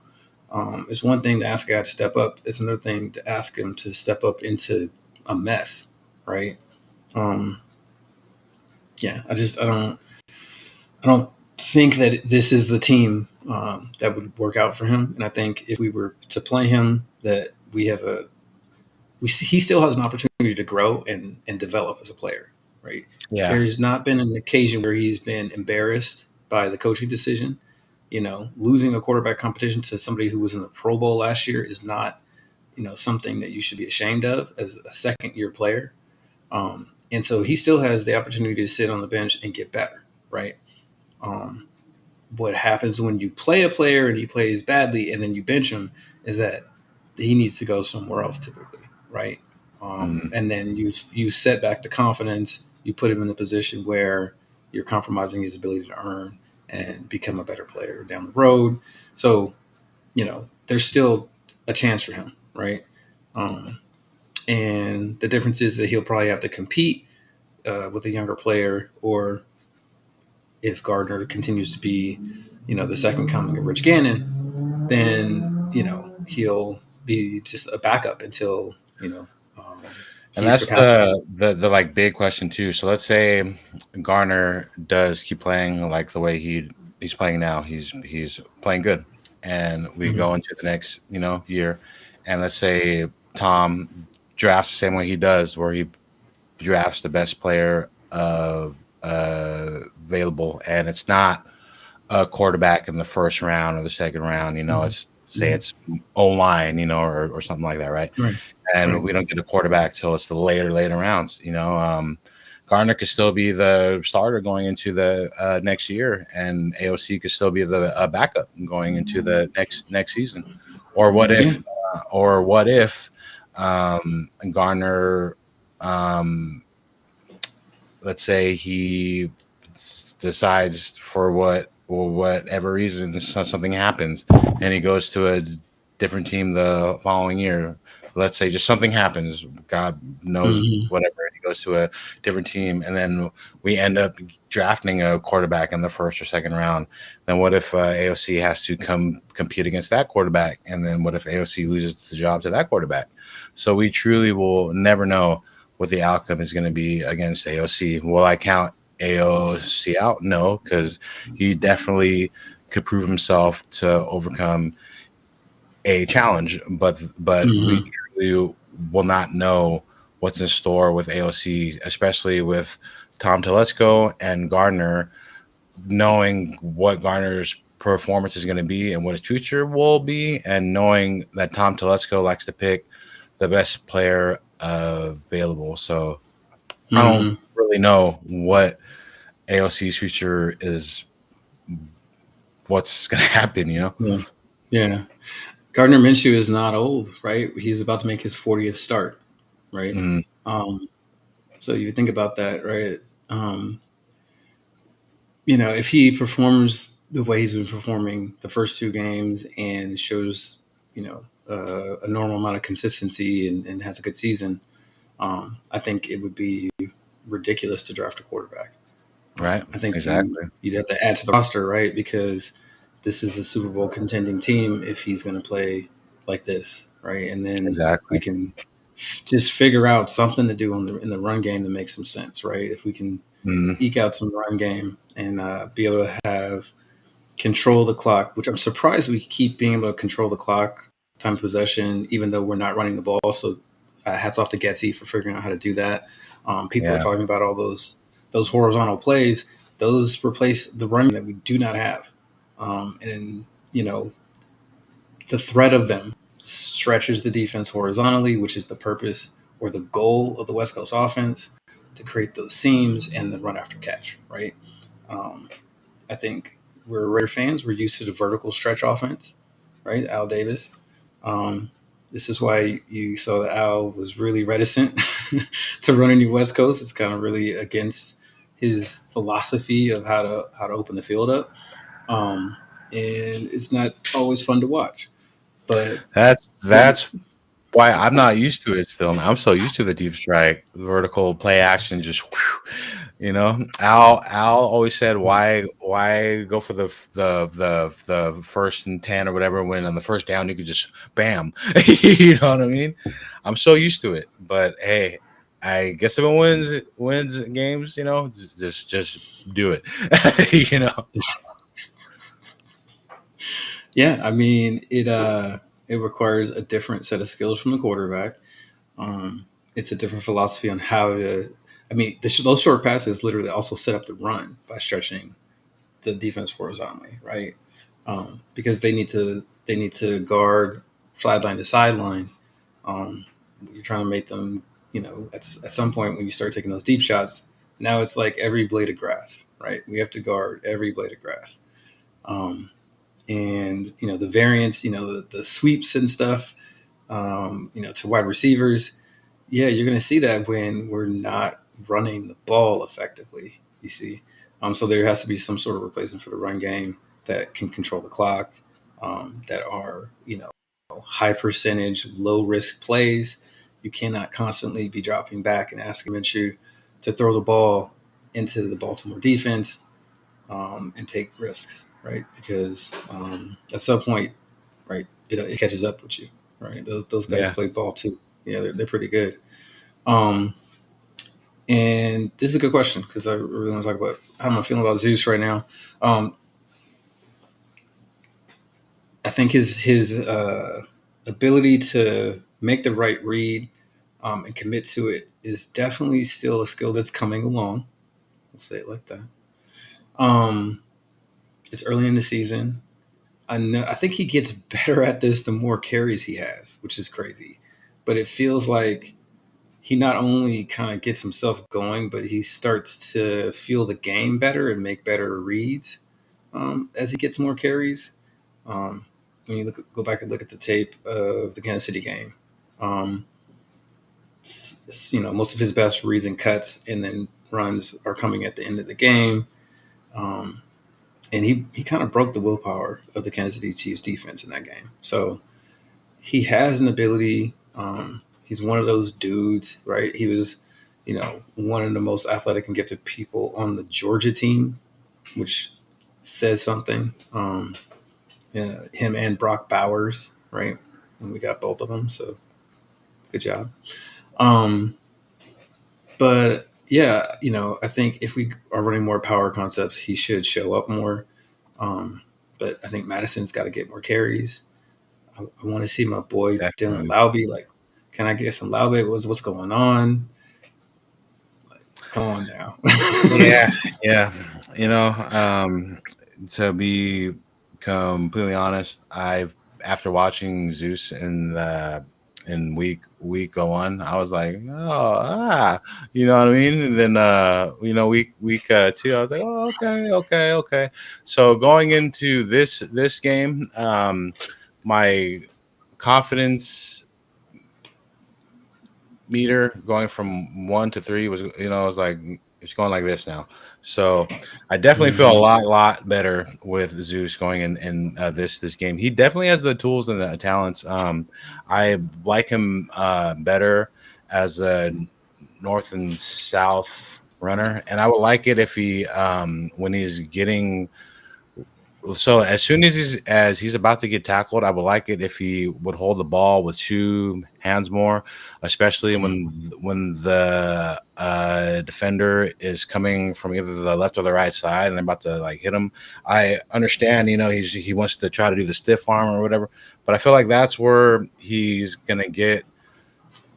It's one thing to ask a guy to step up. It's another thing to ask him to step up into a mess, right? Um, yeah, I don't think that this is the team that would work out for him. And I think if we were to play him, that he still has an opportunity to grow and develop as a player, right? Yeah. There's not been an occasion where he's been embarrassed by the coaching decision. Losing a quarterback competition to somebody who was in the Pro Bowl last year is not, something that you should be ashamed of as a second year player. And so he still has the opportunity to sit on the bench and get better, right? Um, what happens when you play a player and he plays badly and then you bench him is that he needs to go somewhere else typically, right? Mm-hmm. And then you set back the confidence. You put him in a position where you're compromising his ability to earn and become a better player down the road. So, there's still a chance for him, right? Um, and the difference is that he'll probably have to compete with a younger player, or if Gardner continues to be, the second coming of Rich Gannon, then he'll be just a backup until And he that's surpasses him. the like big question too. So let's say Garner does keep playing like the way he's playing now. He's playing good, and we Mm-hmm. go into the next year, and let's say Tom drafts the same way he does, where he drafts the best player available, and it's not a quarterback in the first round or the second round. Mm-hmm. It's say it's O line, or something like that, right? Right. and we don't get a quarterback till it's the later rounds. Gardner could still be the starter going into the next year, and AOC could still be the backup going into the next season. Or what if? Gardner, let's say he decides for whatever reason something happens, and he goes to a different team the following year. Let's say just something happens, God knows whatever, and he goes to a different team, and then we end up drafting a quarterback in the first or second round. Then what if AOC has to come compete against that quarterback, and then what if AOC loses the job to that quarterback? So we truly will never know what the outcome is going to be against AOC. Will I count AOC out? No, because he definitely could prove himself to overcome a challenge, but we truly will not know what's in store with AOC, especially with Tom Telesco and Gardner, knowing what Gardner's performance is going to be and what his future will be, and knowing that Tom Telesco likes to pick the best player available. So I don't really know what AOC's future is, what's going to happen, Yeah. Gardner Minshew is not old, right? He's about to make his 40th start, right? So you think about that, right? If he performs the way he's been performing the first two games and shows, a normal amount of consistency and has a good season, I think it would be ridiculous to draft a quarterback. Right. I think exactly. you'd have to add to the roster, right? Because this is a Super Bowl contending team if he's going to play like this, right? And then we can just figure out something to do in the run game that makes some sense, right? If we can eke out some run game and be able to control the clock, which I'm surprised we keep being able to control the clock, time of possession, even though we're not running the ball. So hats off to Getsy for figuring out how to do that. People are talking about all those horizontal plays. Those replace the run that we do not have. And the threat of them stretches the defense horizontally, which is the purpose or the goal of the West Coast offense, to create those seams and the run after catch, right? I think we're Raider fans. We're used to the vertical stretch offense, right? Al Davis. This is why you saw that Al was really reticent to run any West Coast. It's kind of really against his philosophy of how to open the field up. And it's not always fun to watch. But that's why I'm not used to it still. I'm so used to the deep strike, vertical play action, just Al always said, why go for the first and 10 or whatever, when on the first down you could just bam. You know what I mean? I'm so used to it. But hey, I guess if it wins games, just do it. Yeah, I mean, it requires a different set of skills from the quarterback. It's a different philosophy on how to. I mean, those short passes literally also set up the run by stretching the defense horizontally, right? Because they need to guard sideline to sideline. You're trying to make them, at some point when you start taking those deep shots, now it's like every blade of grass, right? We have to guard every blade of grass. And the variance, the sweeps and stuff, to wide receivers. Yeah, you're going to see that when we're not running the ball effectively. You see, so there has to be some sort of replacement for the run game that can control the clock, that are high percentage, low risk plays. You cannot constantly be dropping back and asking Minshew to throw the ball into the Baltimore defense and take risks, right? Because at some point, right, it catches up with you, right? Those guys play ball too. Yeah, they're pretty good. And this is a good question because I really want to talk about how am I feeling about Zeus right now. I think his ability to make the right read and commit to it is definitely still a skill that's coming along. We'll say it like that. It's early in the season. I think he gets better at this the more carries he has, which is crazy. but it feels like he not only kind of gets himself going, but he starts to feel the game better and make better reads as he gets more carries. When you go back and look at the tape of the Kansas City game, um, most of his best reads and cuts and then runs are coming at the end of the game. Um, and he kind of broke the willpower of the Kansas City Chiefs defense in that game. So he has an ability. He's one of those dudes, right? He was, one of the most athletic and gifted people on the Georgia team, which says something. Yeah, him and Brock Bowers, right? And we got both of them, so good job. But yeah, I think if we are running more power concepts, he should show up more. But I think Madison's got to get more carries. I want to see my boy Dylan Definitely. Laube. Like, can I get some Laube? What's going on? Like, come on now. Yeah, yeah. You know, to be completely honest, I've after watching Zeus in week 1, I was like, you know what I mean? And then week 2, I was like, oh, okay. So going into this game, my confidence meter going from 1 to 3 was, was like it's going like this now. So I definitely feel a Mhm. lot better with Zeus going in this game. He definitely has the tools and the talents. I like him better as a north and south runner, and I would like it if he when he's getting so as soon as he's about to get tackled, I would like it if he would hold the ball with 2 hands more, especially when the defender is coming from either the left or the right side and they're about to like hit him. I understand, he wants to try to do the stiff arm or whatever, but I feel like that's where he's gonna get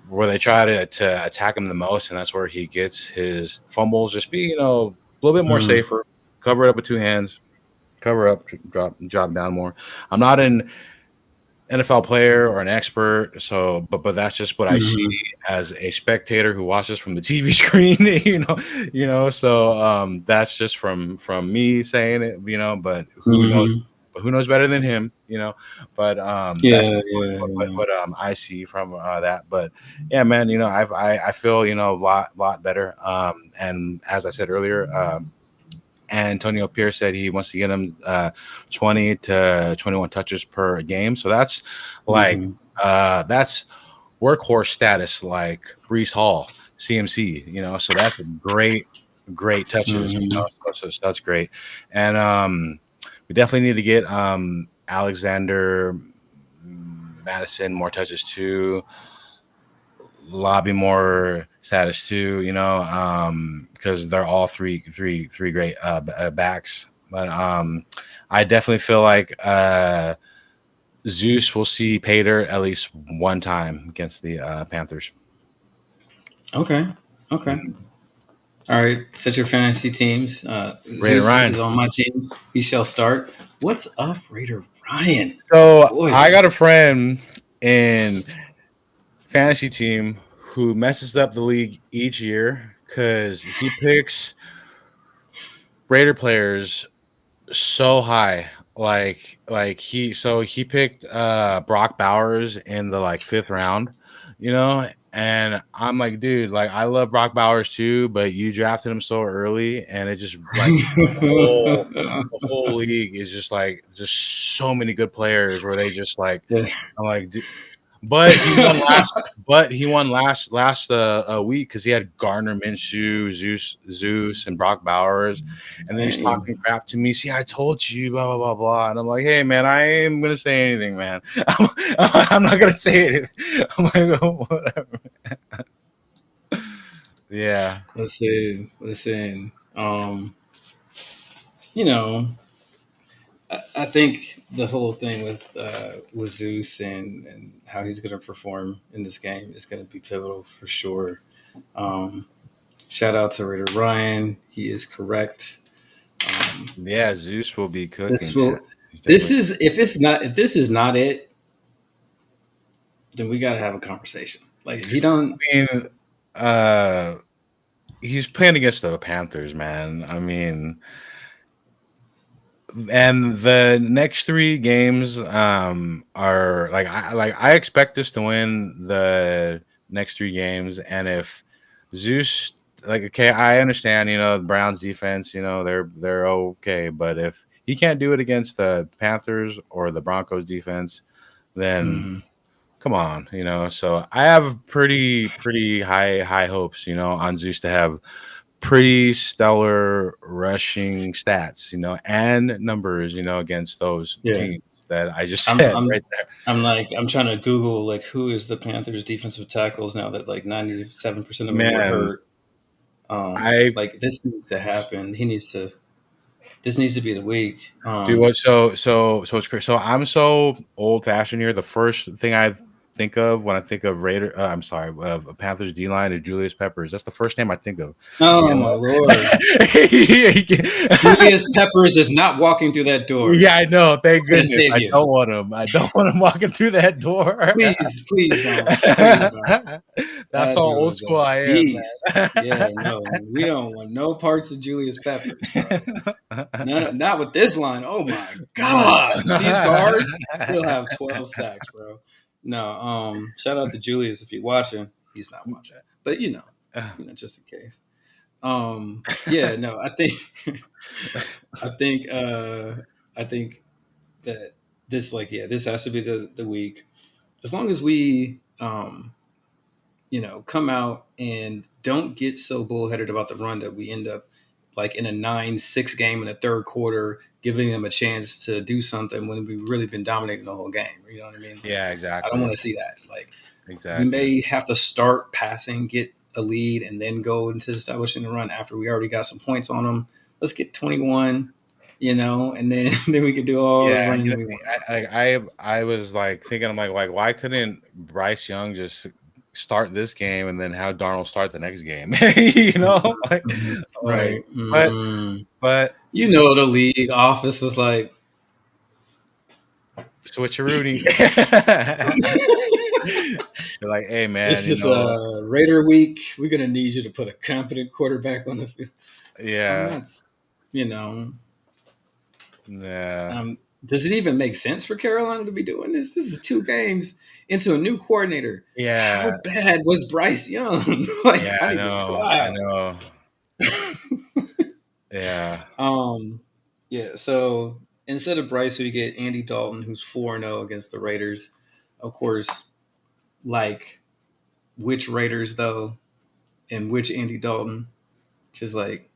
where they try to attack him the most, and that's where he gets his fumbles. Just be a little bit more Mhm. safer, cover it up with 2 hands, cover up, drop down more. I'm not an NFL player or an expert, so but that's just what I see Mhm. as a spectator who watches from the TV screen. So that's just from me saying it. But who knows? Mhm. But who knows better than him? But that's Yeah, yeah, yeah. what I see from that. But yeah, man, I feel a lot better. And as I said earlier, Antonio Pierce said he wants to get him 20 to 21 touches per game. So that's like Mhm. that's workhorse status, like Brees Hall, CMC. So that's great touches. Mhm. So that's great. And we definitely need to get Alexander Madison more touches too. Lobby more status too, because they're all three great backs. But I definitely feel like Zeus will see Pater at least one time against the Panthers. Okay. Okay. Mhm. All right. Set your fantasy teams. Raider Zeus Ryan. is on my team. He shall start. What's up, Raider Ryan? So Boy. I got a friend in fantasy team who messes up the league each year because he picks Raider players so high. He picked Brock Bowers in the like 5th round, and I'm like, dude, like I love Brock Bowers too, but you drafted him so early, and it just like the whole league is just like just so many good players where they just like Yeah. I'm like, but he won last. But he won last a week because he had Gardner Minshew, Zeus, and Brock Bowers, and then he's Dang. talking crap to me. See, I told you, blah blah blah blah, and I'm like, hey man, I ain't gonna say anything, man. I'm not gonna say it. I'm like, oh, whatever. Yeah, Listen. You know, I think the whole thing with Zeus and how he's going to perform in this game is going to be pivotal for sure. Um, Shout out to Raider Ryan. He is correct. Um, yeah. Zeus will be cooking, this man. will. He's This definitely. is if this is not it. then we got to have a conversation. Like if you don't, I mean, he's playing against the Panthers, man. I mean, and the next 3 games are I expect us to win the next 3 games, and if Zeus okay, I understand, the Browns defense, they're okay, but if he can't do it against the Panthers or the Broncos defense, then mm, come on, so I have pretty high hopes, on Zeus to have pretty stellar rushing stats, and numbers, against those yeah, teams that I just I'm said I'm right there. I'm trying to Google like who is the Panthers defensive tackles now that like 97% of them were Man, hurt. I Like this needs to happen. This needs to be the week. do what so it's crazy. So I'm so old fashioned here. The first thing I think of when I think of I'm sorry, of Panthers D line is Julius Peppers. That's the first name I think of. Oh You my know? lord, Julius Peppers is not walking through that door. Yeah, I know. Thank I'm gonna goodness. save I you. don't want him. I don't want him walking through that door. Please don't. Please don't. That's That how dude old was a school I am, beast. Yeah, no, we don't want no parts of Julius Peppers, bro. man. Not with this line. Oh my No. god, these guards, he'll have 12 sacks, bro. No, shout out to Julius if you're watching. He's not watching, but just in case. Yeah, no, I think, I think that this has to be the week. As long as we, come out and don't get so bullheaded about the run that we end up like in a 9-6 game in the third quarter, giving them a chance to do something when we've really been dominating the whole game. You know what I mean? Like, Yeah, I don't exactly. want to see that. Like we Exactly. may have to start passing, get a lead, and then go into establishing the run after we already got some points on them. Let's get 21, and then then we could do all the Yeah, running we want. I was like thinking, I'm like, why couldn't Bryce Young just start this game and then have Darnold start the next game? Like, Right. but Mm-hmm. but The league office was like, switcheroonie. They're like, hey man, this is Raider week. We're gonna need you to put a competent quarterback on the field. I'm yeah, not, you know. yeah, Does it even make sense for Carolina to be doing this? This is 2 games into a new coordinator. How yeah, bad was Bryce Young? Like, yeah. I I need to know, I clap. know. Yeah, um, yeah. So instead of Bryce, we get Andy Dalton, who's 4-0 against the Raiders. Of course, like which Raiders though, and which Andy Dalton? Because like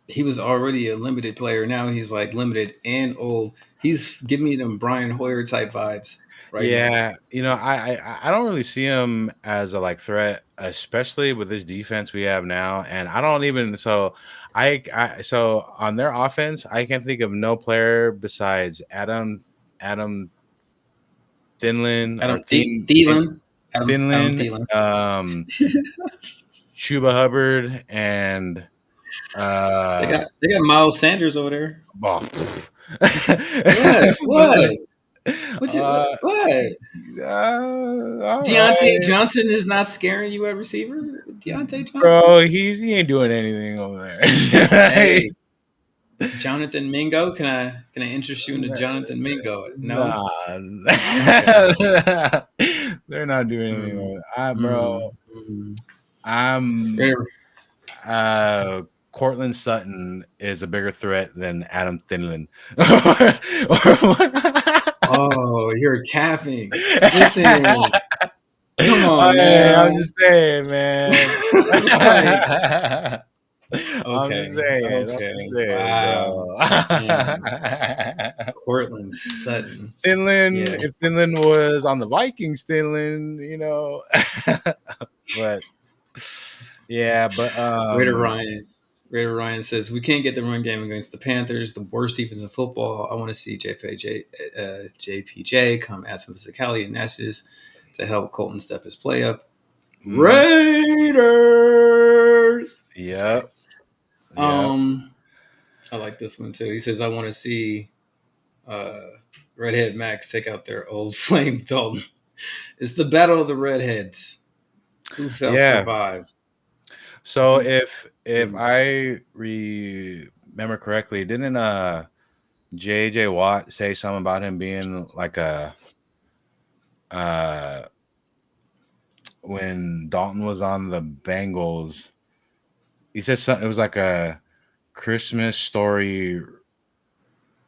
he was already a limited player. Now he's like limited and old. He's giving me them Brian Hoyer type vibes right now. yeah. I don't really see him as a threat, especially with this defense we have now. And I don't even so on their offense, I can think of no player besides Adam Thinlin or Thielen. Adam Thinlin, Thielen. Chuba Hubbard, and They uh, got they got Miles Sanders over there. oh, What? What? What? uh, What? all Deontay right. Johnson is not scaring you at receiver. Deontay Johnson. Bro, he ain't doing anything over there. Hey, Jonathan Mingo. Can I interest you into Jonathan Mingo? No. Nah, Okay. they're not doing anything Mm, over there. Bro, mm, mm. I'm They're- Cortland Sutton is a bigger threat than Adam Thinlin. Oh, you're capping. Listen, come on Hey, I'm now. just saying, man. Like, I'm just okay, saying. I'm okay, just saying, wow, bro. man. Cortland Sutton. Finland, Yeah, if Finland was on the Vikings, Finland, but yeah, but Raider Ryan. Raider Ryan says we can't get the run game against the Panthers, the worst defense in football. I want to see JPJ come add some physicality and nastiness to help Colton step his play up. Raiders. That's right. yep, yep. I like this one too. He says I want to see Redhead Max take out their old flame Dalton. It's the battle of the redheads. Who shall Yeah. survive? So Who- if I remember correctly, didn't JJ Watt say something about him being like a uh when Dalton was on the Bengals? He said something. It was like a Christmas story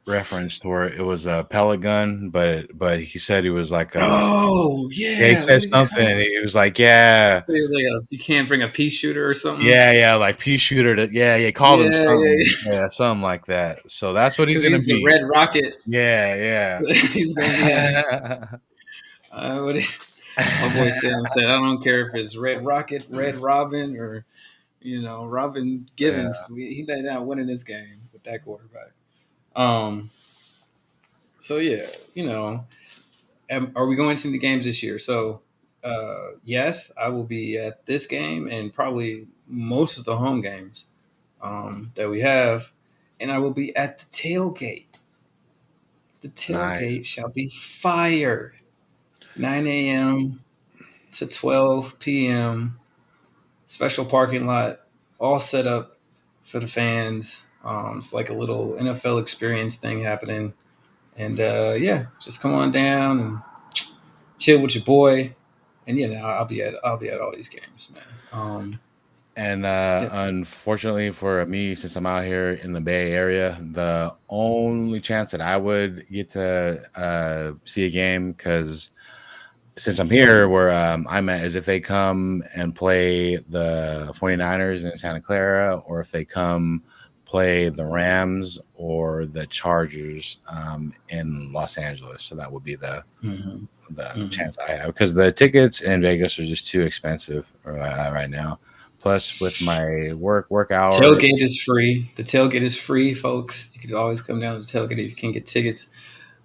reference to where it was a pellet gun, but he said he was like Oh yeah, he yeah, said what did something. He was like, yeah, you can't bring a pea shooter or something. yeah, like pea shooter. Yeah, called him Yeah, something. yeah, Yeah, something like that. So that's what he's because gonna he's the be. Red Rocket. Yeah, He's gonna be a. What my boy Sam said, I don't care if it's Red Rocket, Red Robin, or Robin yeah. Givens. He not winning this game with that quarterback. Um. So yeah, are we going to the games this year? So, yes, I will be at this game and probably most of the home games that we have, and I will be at the tailgate. The Nice. tailgate shall be fire. 9 a.m. to 12 p.m. Special parking lot, all set up for the fans. It's like a little NFL experience thing happening, and yeah, just come on down and chill with your boy, and I'll be at all these games, man. And Yeah. unfortunately for me, since I'm out here in the Bay Area, the only chance that I would get to see a game, because since I'm here where I'm at, is if they come and play the 49ers in Santa Clara, or if they come play the Rams or the Chargers in Los Angeles. So that would be the Mm-hmm. Mm-hmm. chance I have, because the tickets in Vegas are just too expensive right now. Plus, with my work hours, Tailgate is free. The tailgate is free, folks. You can always come down to the tailgate if you can get tickets.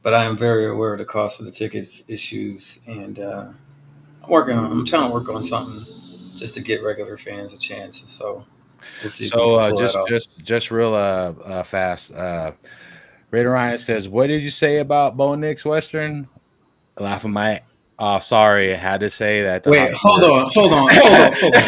But I am very aware of the cost of the tickets issues, and I'm trying to work on something just to get regular fans a chance. So we'll see if we so can pull that off. just real fast. Raider Ryan says, "What did you say about Bo Nix Western?" Laughing my off. Sorry, I had to say that the Wait, hard hold word. on, hold on, hold on, hold on.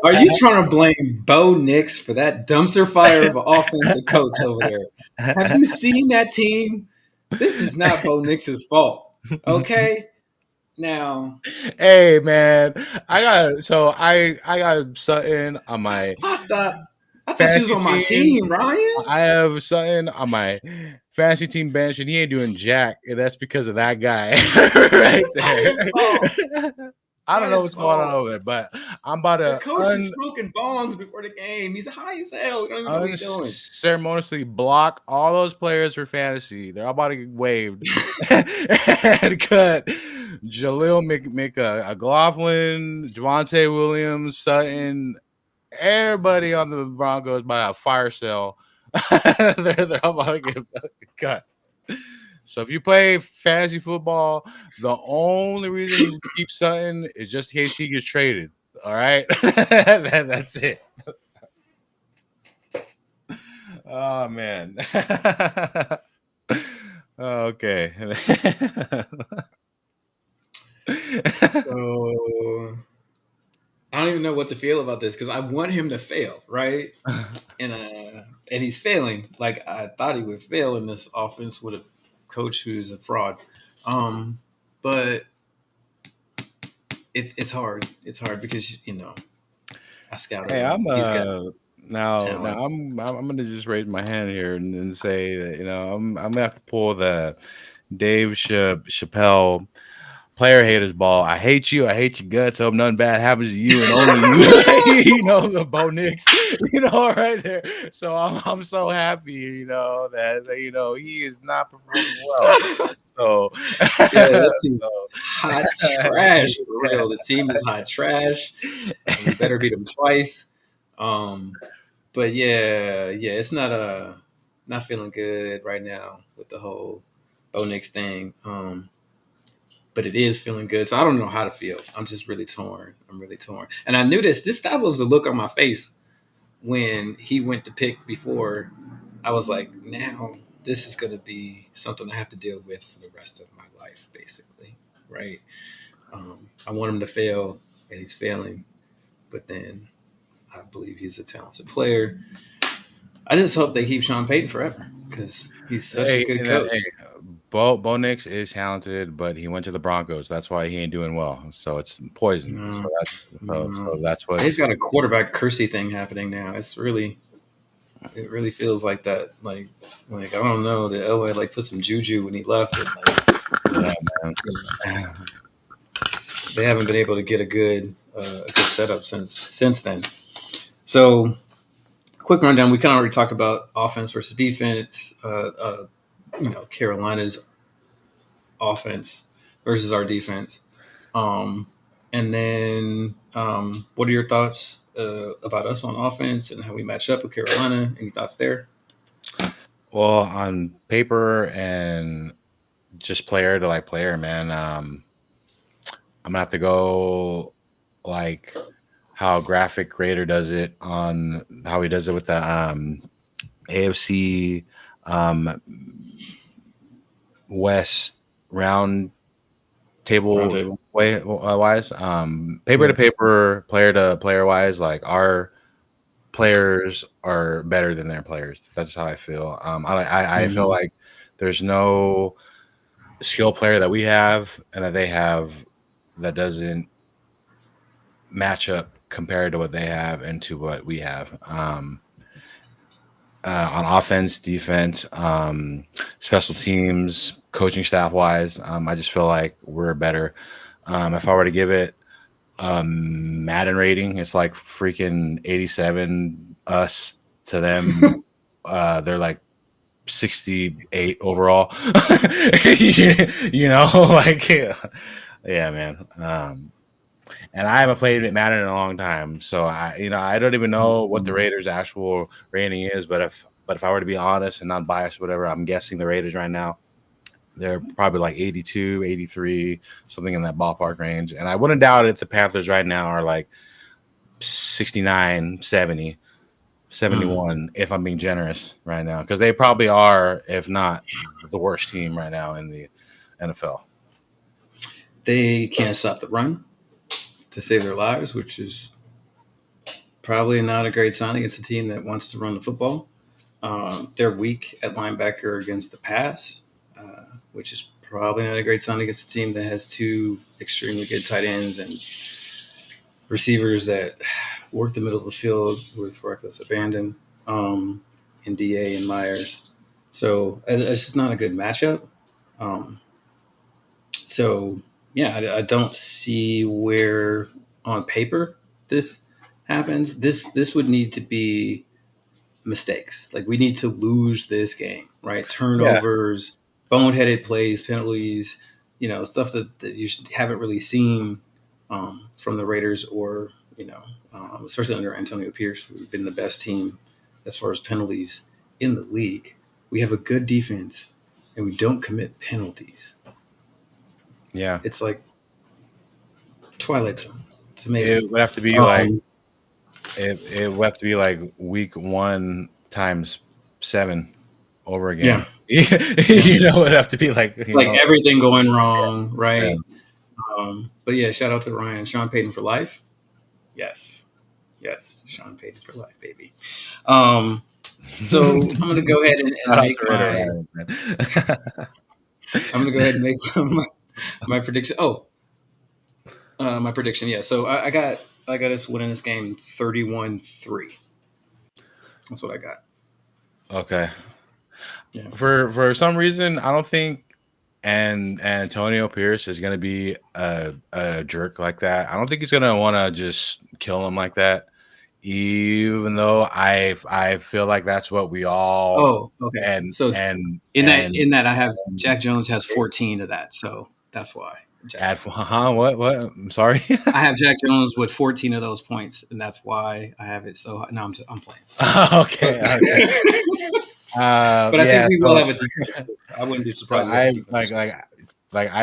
Are you trying to blame Bo Nix for that dumpster fire of an offensive coach over there? Have you seen that team? This is not Bo Nix's fault. Okay? Now, Hey man, I got Sutton on my I thought I thought you was fantasy on my team. team, Ryan. I have Sutton on my fantasy team bench, and he ain't doing jack. And that's because of that guy right It's not his fault. there. It's I don't not know his what's going on fault. over there, but I'm about Your to coach is smoking bongs before the game. He's high as hell. You don't even know what he's doing. unceremoniously block all those players for fantasy. They're all about to get waived and cut. Jaleel McLaughlin, Javante Williams, Sutton, everybody on the Broncos by a fire sale. They're all about to get cut. So if you play fantasy football, the only reason you keep Sutton is just in case he gets traded. All right, that's it. Oh man. Okay. So I don't even know what to feel about this because I want him to fail, right? And he's failing like I thought he would fail in this offense with a coach who's a fraud. But it's hard. It's hard because I scouted Hey, him. I'm He's got now talent. I'm gonna just raise my hand here and say that I'm gonna have to pull the Dave Chappelle player haters ball. I hate you. I hate your guts. Hope nothing bad happens to you and only you. The Bo Nix. Right there. So I'm so happy. That he is not performing well. So, Yeah, that team so hot trash for real. The team is hot trash. We better beat them twice. Um, but yeah, it's not feeling good right now with the whole Bo Nix thing. But it is feeling good. So I don't know how to feel. I'm just really torn. I'm really torn. And I knew that was the look on my face when he went to pick before. I was like, now this is going to be something I have to deal with for the rest of my life, basically. right? I want him to fail, and he's failing. But then I believe he's a talented player. I just hope they keep Sean Payton forever because he's such a good coach. Hey, Bo Nix is talented, but he went to the Broncos. That's why he ain't doing well. So it's poison. No, So that's they've what's got a quarterback cursey thing happening now. It really feels like that. Like I don't know. The Elway like put some juju when he left, and yeah, man. they haven't been able to get a good setup since then. So quick rundown. We kind of already talked about offense versus defense. Carolina's offense versus our defense. And then, what are your thoughts about us on offense and how we match up with Carolina? Any thoughts there? Well, on paper and just player to player, man. I'm gonna have to go like how Graphic Raider does it on how he does it with the AFC West round table wise. Paper to paper, player to player wise, like our players are better than their players. That's how I feel. I feel like there's no skill player that we have and that they have that doesn't match up compared to what they have and to what we have. On offense, defense, special teams, coaching staff wise, I just feel like we're better. If I were to give it Madden rating, it's like freaking 87 us to them. They're like 68 overall. Yeah, man. And I haven't played Madden in a long time, so I don't even know what the Raiders' actual rating is. But if I were to be honest and not biased, whatever, I'm guessing the Raiders right now, they're probably like 82, 83, something in that ballpark range. And I wouldn't doubt if the Panthers right now are like 69, 70, 71, if I'm being generous right now, because they probably are, if not the worst team right now in the NFL. They can't stop the run to save their lives, which is probably not a great sign against a team that wants to run the football. They're weak at linebacker against the pass, which is probably not a great sign against a team that has two extremely good tight ends and receivers that work the middle of the field with reckless abandon in DA and Myers. So it's just not a good matchup. I don't see where on paper this happens. This would need to be mistakes. Like we need to lose this game, right? Turnovers, boneheaded plays, penalties, stuff that you haven't really seen from the Raiders or, especially under Antonio Pierce, who've been the best team as far as penalties in the league. We have a good defense and we don't commit penalties. Yeah. It's like Twilight Zone. It's amazing. It would have to be it would have to be like week 1 times 7 over again. Yeah. It would have to be like everything going wrong, right? Yeah. But yeah, shout out to Ryan. Sean Payton for life. Yes, Sean Payton for life, baby. So I'm gonna go ahead and make I'm gonna go ahead and make my prediction. My prediction. Yeah. So I got us winning this game 31-3. That's what I got. Okay. Yeah. For some reason, I don't think and Antonio Pierce is going to be a jerk like that. I don't think he's going to want to just kill him like that. Even though I feel like that's what we all. Oh, okay. And so in that I have Jack Jones has 14 of that, so that's why. What? I'm sorry. I have Jack Jones with 14 of those points, and that's why I have it. So now I'm playing. Okay. But I think we will have it. I wouldn't be surprised. I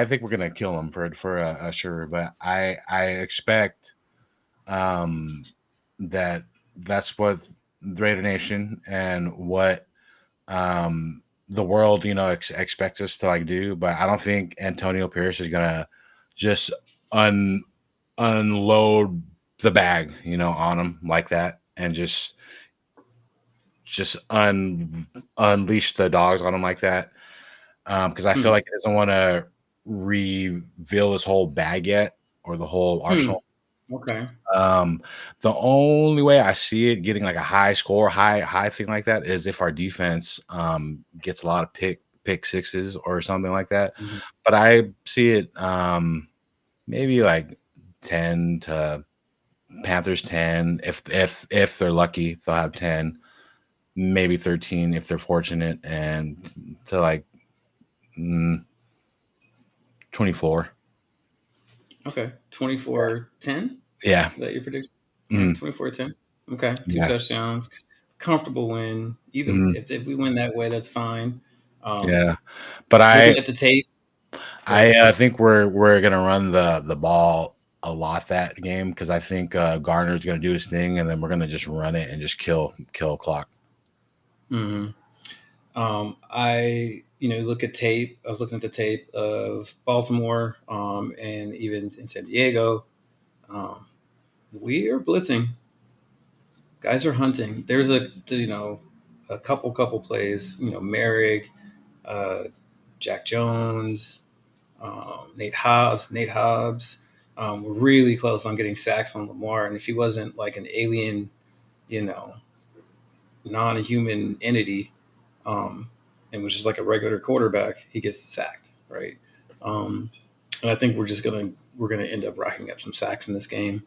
think we're gonna kill him for sure. But I expect that's what the Raider Nation and what the world expects us to do. But I don't think Antonio Pierce is gonna just unload the bag, on him like that, and just unleash the dogs on him like that. Because I feel like he doesn't want to reveal his whole bag yet, or the whole arsenal. Okay. The only way I see it getting like a high score, high thing like that is if our defense gets a lot of pick sixes or something like that. Mm-hmm. But I see it maybe like 10 to Panthers 10. If they're lucky, they'll have 10, maybe 13 if they're fortunate, and to like 24. Okay. 24-10? Yeah. Is that your prediction? Mm-hmm. 24-10. Okay. 2 touchdowns. Comfortable win. Either if we win that way, that's fine. Yeah. But looking at the tape, I think we're gonna run the ball a lot that game, because I think Garner's gonna do his thing, and then we're gonna just run it and just kill clock. Mm-hmm. I look at tape. I was looking at the tape of Baltimore, and even in San Diego. We are blitzing. Guys are hunting. There's a couple plays. Merrick, Jack Jones, Nate Hobbs. Were really close on getting sacks on Lamar, and if he wasn't like an alien, non-human entity, and was just like a regular quarterback, he gets sacked, right? And I think we're gonna end up racking up some sacks in this game,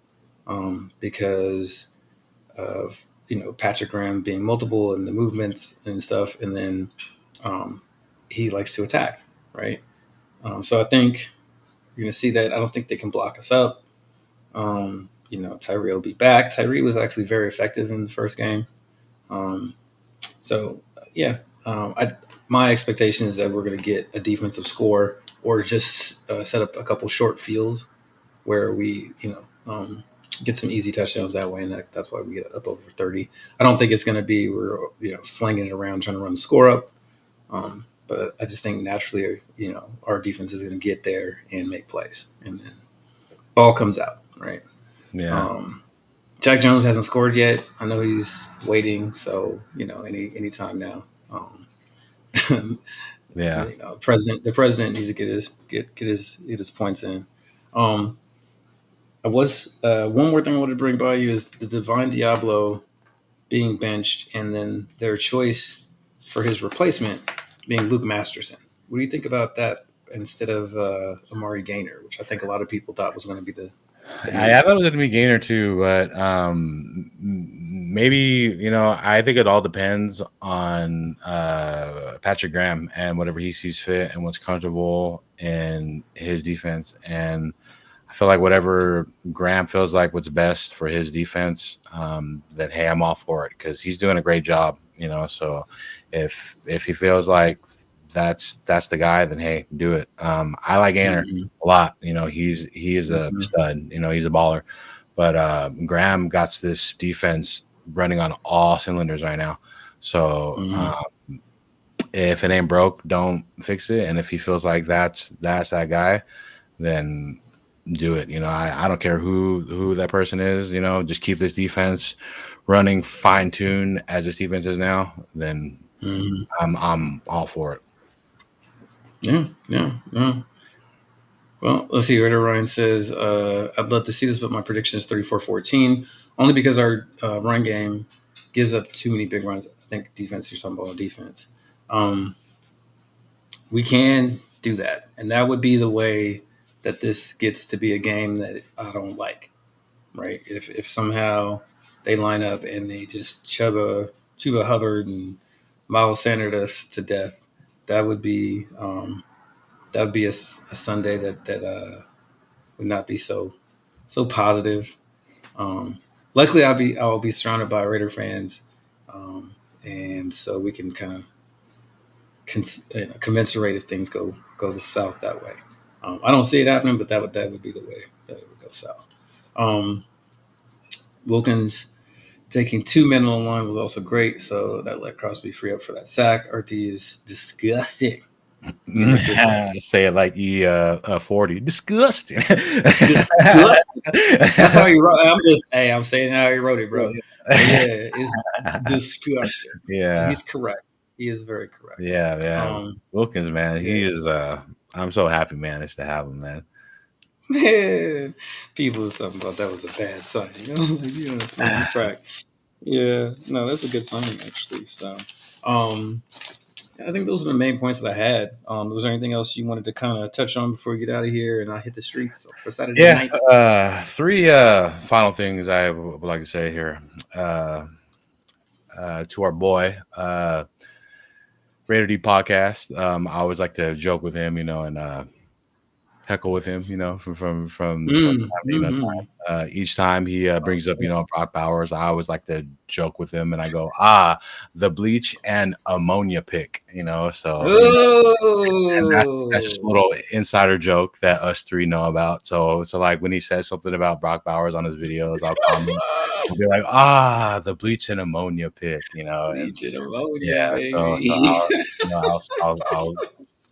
because of Patrick Graham being multiple and the movements and stuff, and then he likes to attack, right? So I think you're gonna see that. I don't think they can block us up. Tyree will be back. Tyree was actually very effective in the first game. So yeah, my expectation is that we're going to get a defensive score, or just set up a couple short fields where we, get some easy touchdowns that way, and that's why we get up over 30. I don't think it's going to be we're slinging it around trying to run the score up, but I just think naturally, our defense is going to get there and make plays, and then ball comes out, right? Yeah. Jack Jones hasn't scored yet. I know he's waiting, so any time now. Yeah. The president needs to get his points in. I was one more thing I wanted to bring by you is the Divine Diablo being benched, and then their choice for his replacement being Luke Masterson. What do you think about that instead of Amari Gainer, which I think a lot of people thought was going to be the I thought it was going to be Gainer too, but maybe I think it all depends on Patrick Graham and whatever he sees fit and what's comfortable in his defense. And I feel like whatever Graham feels like what's best for his defense, that hey, I'm all for it, because he's doing a great job. So if he feels like that's the guy, then hey, do it. I like Gainer a lot. He is a stud. He's a baller. But Graham got this defense running on all cylinders right now. So if it ain't broke, don't fix it. And if he feels like that's that guy, then do it. I don't care who that person is. Just keep this defense running fine tuned as this defense is now. Then I'm all for it. Yeah. Well, let's see. Raider Ryan says, I'd love to see this, but my prediction is 34-14, only because our run game gives up too many big runs. I think defense, you're talking about defense. We can do that, and that would be the way that this gets to be a game that I don't like, right? If somehow they line up and they just Chuba Hubbard and Miles Sanders us to death, that would be a Sunday that would not be so positive. Luckily, I'll be surrounded by Raider fans, and so we can kind of commensurate if things go south that way. I don't see it happening, but that would be the way that it would go south. Wilkins taking 2 men on the line was also great, so that let Crosby free up for that sack. RT is disgusting. in a good way. Say it like E40. Disgusting. Disgusting. That's how he wrote. I'm saying how he wrote it, bro. But yeah, it's disgusting. Yeah. He's correct. He is very correct. Yeah. Wilkins, man, he Yeah. is. I'm so happy, man, is to have him, man. Man, people are something about that was a bad sign. It's really crack. Yeah, no, that's a good sign actually. So, um, I think those are the main points that I had. Was there anything else you wanted to kind of touch on before we get out of here and I hit the streets for Saturday Yeah. night? Three final things I would like to say here. To our boy, Raider D podcast. I always like to joke with him, and heckle with him, from Mm-hmm. each time he brings up, Brock Bowers, I always like to joke with him, and I go, the bleach and ammonia pick, so and that's just a Oh, little insider joke that us three know about. So like when he says something about Brock Bowers on his videos, I'll comment. I'll be like, the bleach and ammonia pick, and bleach and ammonia, yeah, so baby. I'll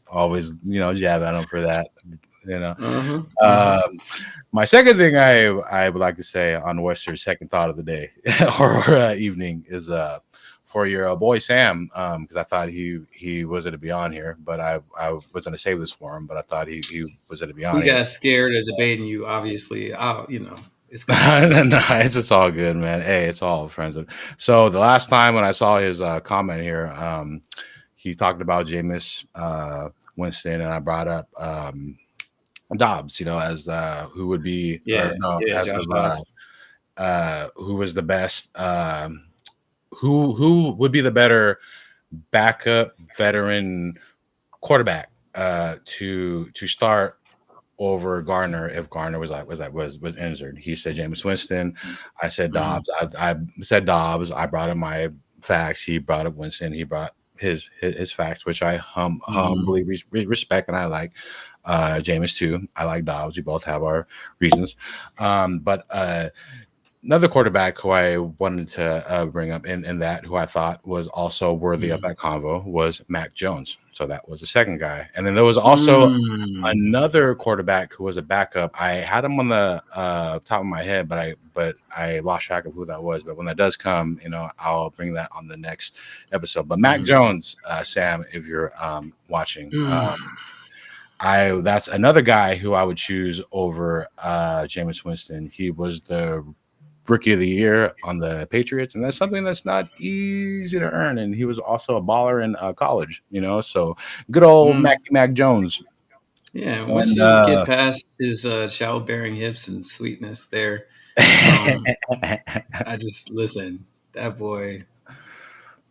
always, jab at him for that, you know. Uh-huh. My second thing I would like to say on Wester's second thought of the day or evening is for your boy Sam, because I thought he was going to be on here, but I was going to save this for him, but I thought he was going to be on He here. got scared of debating you. Obviously, it's No, it's just all good, man. Hey, it's all friends. So the last time when I saw his comment here, he talked about Jameis Winston, and I brought up Dobbs, as who would be, Josh Dobbs. Who was the best, who would be the better backup veteran quarterback to start over Gardner if Gardner was injured. He said Jameis Winston. I said Dobbs. I said Dobbs. I brought up my facts. He brought up Winston. He brought his facts, which I humbly respect, and I like. Jameis too. I like Dobbs. We both have our reasons. But another quarterback who I wanted to bring up in that, who I thought was also worthy of that convo, was Mac Jones. So that was the second guy. And then there was also another quarterback who was a backup. I had him on the top of my head, but I lost track of who that was. But when that does come, I'll bring that on the next episode. But Mac Jones, Sam, if you're watching, that's another guy who I would choose over Jameis Winston. He was the Rookie of the Year on the Patriots, and that's something that's not easy to earn. And he was also a baller in college, so good old Mac Jones. Yeah, once you get past his childbearing hips and sweetness there, I just listen. That boy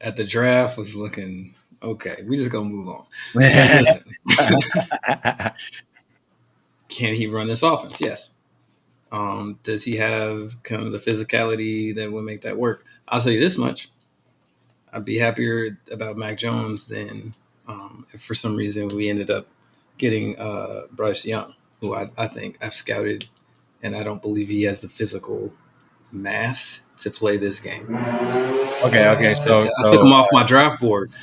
at the draft was looking okay. We just gonna move on. But listen, can he run this offense? Yes. Does he have kind of the physicality that would make that work? I'll tell you this much. I'd be happier about Mac Jones than if for some reason we ended up getting Bryce Young, who I think I've scouted, and I don't believe he has the physical mass to play this game. Okay. So I took him off my draft board.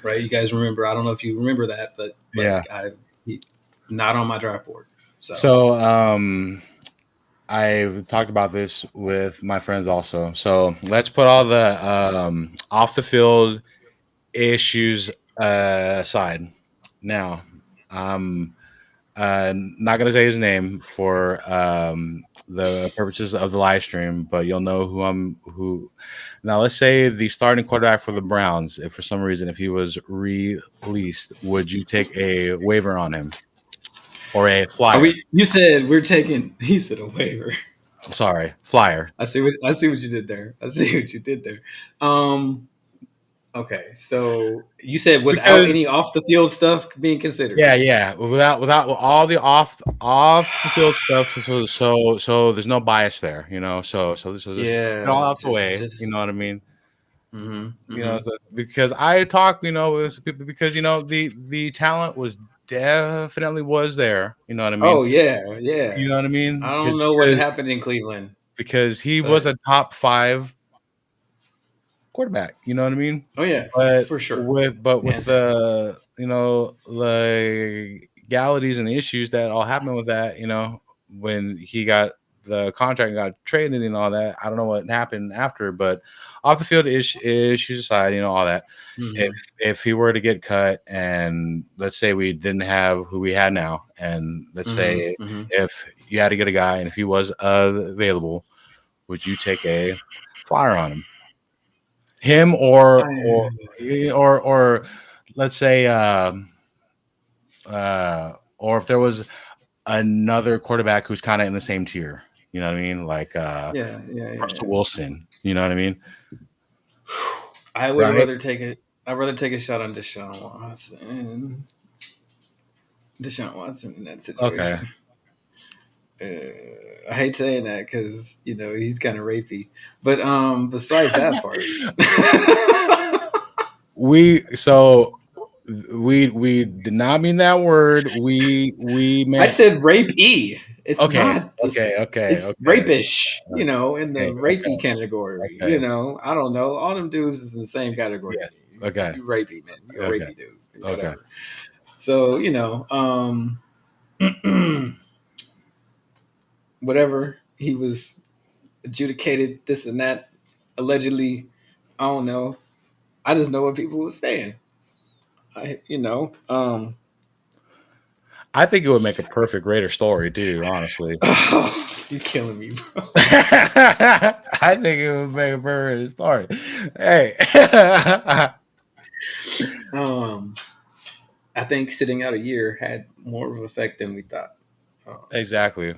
Right? You guys remember? I don't know if you remember that, but yeah, not on my draft board. So I've talked about this with my friends also. So let's put all the off the field issues aside. Now, I'm not going to say his name for the purposes of the live stream, but you'll know who. Now, let's say the starting quarterback for the Browns, if for some reason, if he was released, would you take a waiver on him? Or a flyer? You said we're taking. He said a waiver. Sorry, flyer. I see what you did there. Okay, so you said without any off the field stuff being considered. Yeah. Without all the off the field stuff. So there's no bias there, So this is just all out the way. You know what I mean? Because I talk, with people because the talent was definitely there. You know what I mean? Oh yeah. You know what I mean? I don't know what happened in Cleveland because he was a top 5 quarterback. You know what I mean? Oh yeah, But for sure. with Hands down. the legalities and the issues that all happened with that, when he got the contract and got traded and all that, I don't know what happened after, but off the field issues aside, all that. Mm-hmm. If he were to get cut, and let's say we didn't have who we had now, and let's say if you had to get a guy and if he was available, would you take a flyer on him, or let's say or if there was another quarterback who's kind of in the same tier, you know what I mean, like Russell Wilson, you know what I mean? I would rather take it. I'd rather take a shot on Deshaun Watson. Deshaun Watson in that situation. I hate saying that because he's kind of rapey, but besides that part, we did not mean that word. We meant I said rapey. It's not. Okay. It's rapish. In the rapey category. I don't know. All them dudes is in the same category. Yes. Okay. You rapey, man. You're a rapey dude. Whatever. Okay. So whatever, he was adjudicated this and that, allegedly. I don't know. I just know what people were saying. I think it would make a perfect Raider story too, honestly. You're killing me, bro. I think it would make a perfect story. Hey. I think sitting out a year had more of an effect than we thought. Exactly.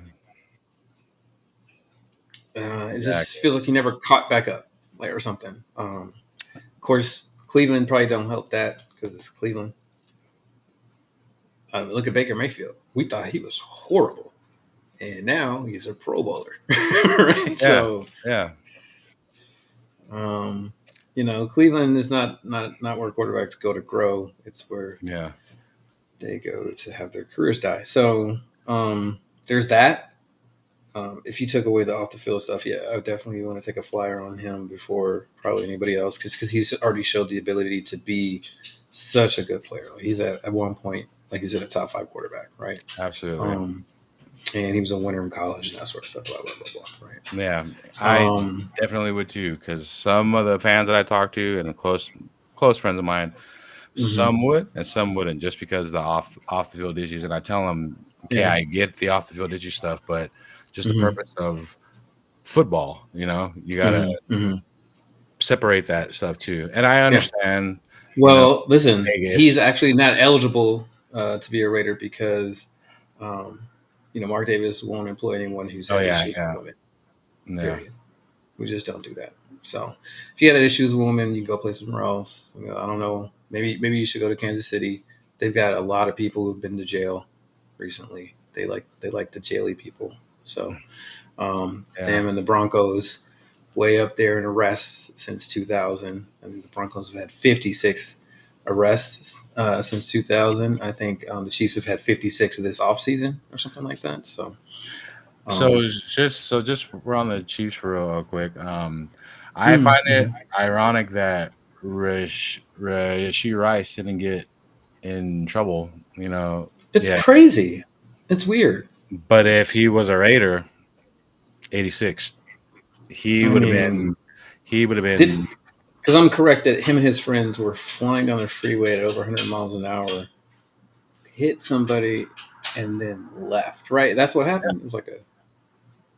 It just feels like he never caught back up, or something. Of course, Cleveland probably don't help that because it's Cleveland. Look at Baker Mayfield. We thought he was horrible, and now he's a Pro Bowler. Right? Yeah. So, yeah. Cleveland is not where quarterbacks go to grow. It's where they go to have their careers die. So there's that. If you took away the off the field stuff, I would definitely want to take a flyer on him before probably anybody else, because he's already showed the ability to be such a good player. Like, he's at one point, like, he's a top 5 quarterback, right? Absolutely. And he was a winner in college and that sort of stuff. Blah blah blah blah. Right? Yeah, I definitely would too, because some of the fans that I talk to and close friends of mine, some would and some wouldn't, just because of the off the field issues. And I tell them, okay, I get the off the field issue stuff, but just the purpose of football, you gotta separate that stuff too. And I understand. Well, listen, he's actually not eligible to be a Raider because, Mark Davis won't employ anyone who's had issues with women. Period. We just don't do that. So if you had issues with women, you can go play somewhere else. I don't know. Maybe you should go to Kansas City. They've got a lot of people who've been to jail recently. They like the jaily people. So them and the Broncos way up there in arrests since 2000. I think the Broncos have had 56 arrests since 2000. I think the Chiefs have had 56 of this offseason or something like that. So just we're on the Chiefs for real quick. I find it ironic that Rashee Rice didn't get in trouble. It's crazy. It's weird. But if he was a Raider, 86, he would have been. Because I'm correct that him and his friends were flying down the freeway at over 100 miles an hour, hit somebody, and then left. Right? That's what happened. It was like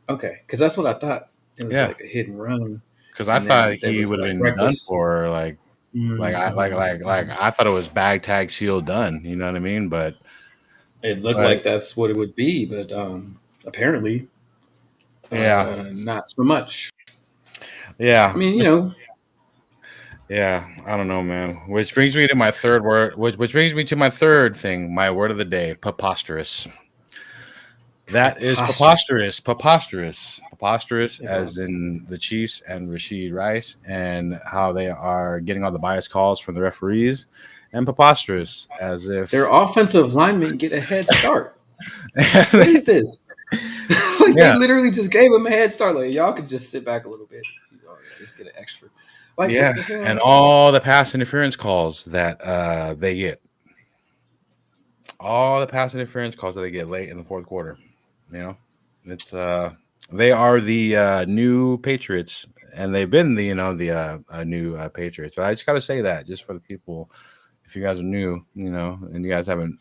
because that's what I thought. It was like a hit and run. Because I thought he would have been reckless. Done for I thought it was bag tag seal done. You know what I mean? But it looked like that's what it would be, but apparently, not so much. Yeah, I mean, Yeah, I don't know, man. Which brings me to my third word. Which brings me to my third thing. My word of the day: preposterous. That is preposterous. Preposterous, as in the Chiefs and Rashee Rice, and how they are getting all the biased calls from the referees, and preposterous as if their offensive linemen get a head start. What is this? They literally just gave him a head start. Like, y'all could just sit back a little bit. Just get an extra. Like, Yeah, what the hell? and all the pass interference calls that they get. All the pass interference calls that they get late in the fourth quarter. You know, it's they are the new Patriots, and they've been the new Patriots. But I just got to say that just for the people, if you guys are new, and you guys haven't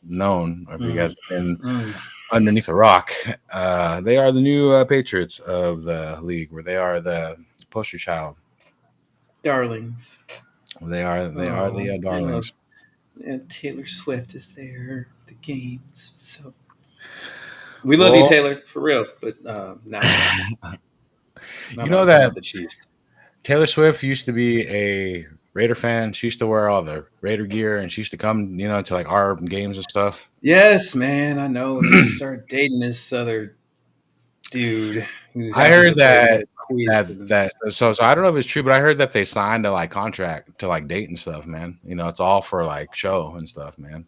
known, or if you guys have been underneath a rock, they are the new Patriots of the league, where they are the poster child. Darlings. They are the darlings. And Taylor Swift is there. The games. So we love you, Taylor, for real. But not you know that the Chiefs. Taylor Swift used to be a Raider fan. She used to wear all the Raider gear, and she used to come, to like our games and stuff. Yes, man, I know. And then she started dating this other dude. I heard that. So I don't know if it's true, but I heard that they signed a like contract to like date and stuff, man. It's all for like show and stuff, man.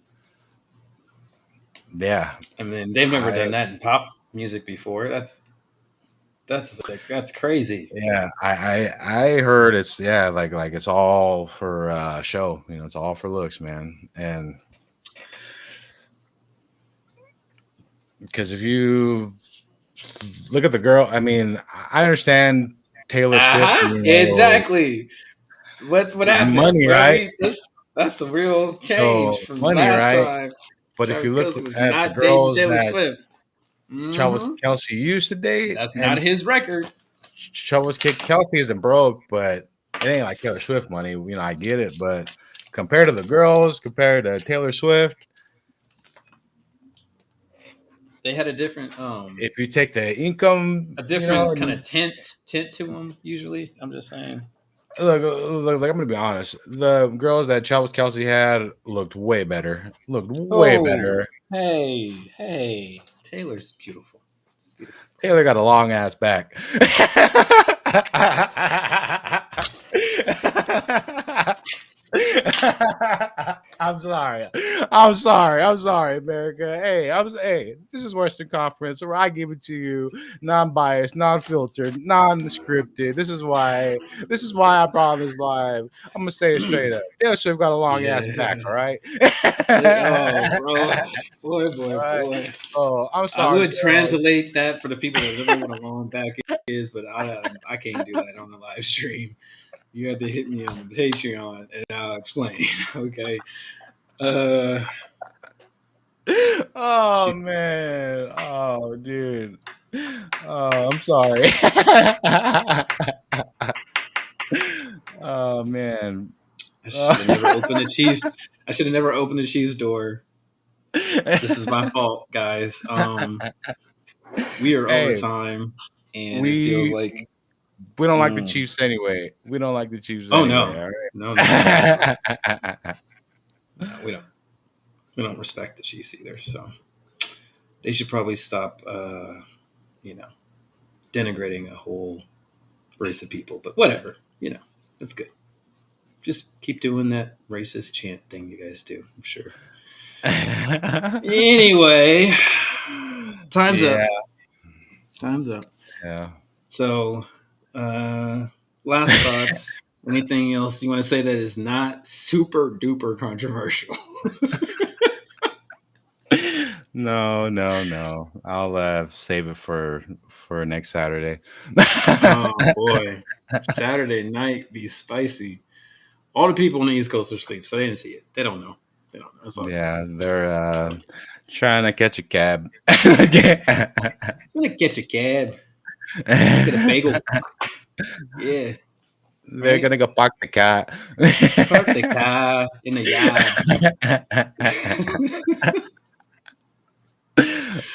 Yeah, I mean, they've never done that in pop music before. That's crazy. Yeah, I heard it's like it's all for show. It's all for looks, man. And because if you look at the girl, I mean, I understand Taylor Swift. Exactly. What happened? Money, right? That's the real change from money, last time. But Travis if you look Kelce at the girls Taylor that Swift. Travis Kelce used to date, that's not his record. Travis Kelce isn't broke, but it ain't like Taylor Swift money. I get it, but compared to the girls, compared to Taylor Swift, they had a different. If you take the income, a different kind of tint to them. Usually, I'm just saying. Look, I'm gonna be honest. The girls that Travis Kelce had looked way better. Way better. Hey, Taylor's beautiful. Taylor got a long ass back. I'm sorry, America. Hey, this is Western Conference, where I give it to you non-biased, non-filtered, non-scripted. This is why I brought this live. I'm gonna say it straight up. Taylor Swift got a long ass back, all right? Boy. Oh, I'm sorry. I would translate that for the people that don't know what a long back is, but I can't do that on the live stream. You have to hit me on the Patreon and I'll explain. Okay. Oh man. Oh dude. Oh, I'm sorry. Oh man. I should have never opened the Chiefs. I should have never opened the Chiefs door. This is my fault, guys. We are overtime, and it feels like we don't like the Chiefs anyway. We don't like the Chiefs. Oh anyway, no, no, we don't. We don't respect the Chiefs either. So they should probably stop, denigrating a whole race of people. But whatever, that's good. Just keep doing that racist chant thing you guys do. I'm sure. Anyway, time's up. Yeah. So, last thoughts. Anything else you want to say that is not super duper controversial? No. I'll save it for next Saturday. Oh boy, Saturday night be spicy. All the people on the East Coast are asleep, so they didn't see it. They don't know. Yeah, they're trying to catch a cab. I'm gonna catch a cab. Get a bagel. Yeah. They're gonna go park the car. Park the car in the yard.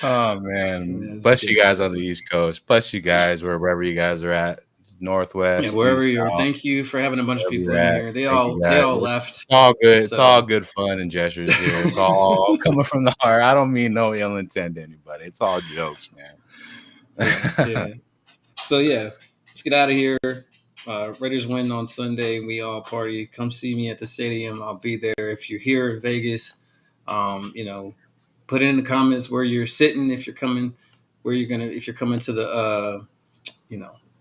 Oh man. Bless you guys on the East Coast. Bless you guys wherever you guys are at. Northwest. Yeah, wherever you are. Thank you for having a bunch of people in here. They all left. It's all good. So. It's all good fun and gestures here. It's all coming from the heart. I don't mean no ill intent to anybody. It's all jokes, man. Yeah. So let's get out of here. Raiders win on Sunday. We all party. Come see me at the stadium. I'll be there. If you're here in Vegas, put it in the comments where you're sitting. If you're coming, if you're coming to the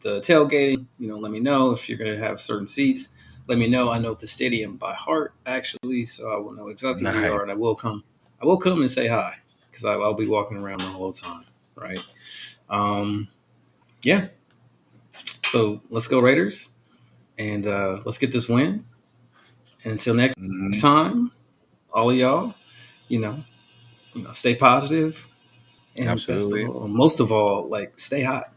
the tailgating, let me know if you're going to have certain seats. Let me know. I know the stadium by heart, actually, so I will know exactly where you Nice. are, and I will come. I will come and say hi because I'll be walking around the whole time, right? Yeah. So let's go Raiders, and let's get this win. And until next Mhm. time, all of y'all, you know, stay positive, and Absolutely. most of all, like stay hot.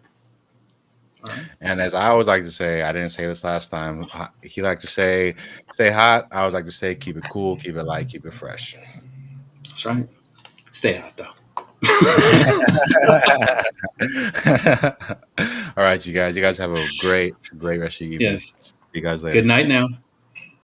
All right. And as I always like to say, I didn't say this last time. He liked to say, "Stay hot." I always like to say, "Keep it cool, keep it light, keep it fresh." That's right. Stay hot though. All right, you guys. You guys have a great rest of your evening. Yes. See you guys Good later. night now.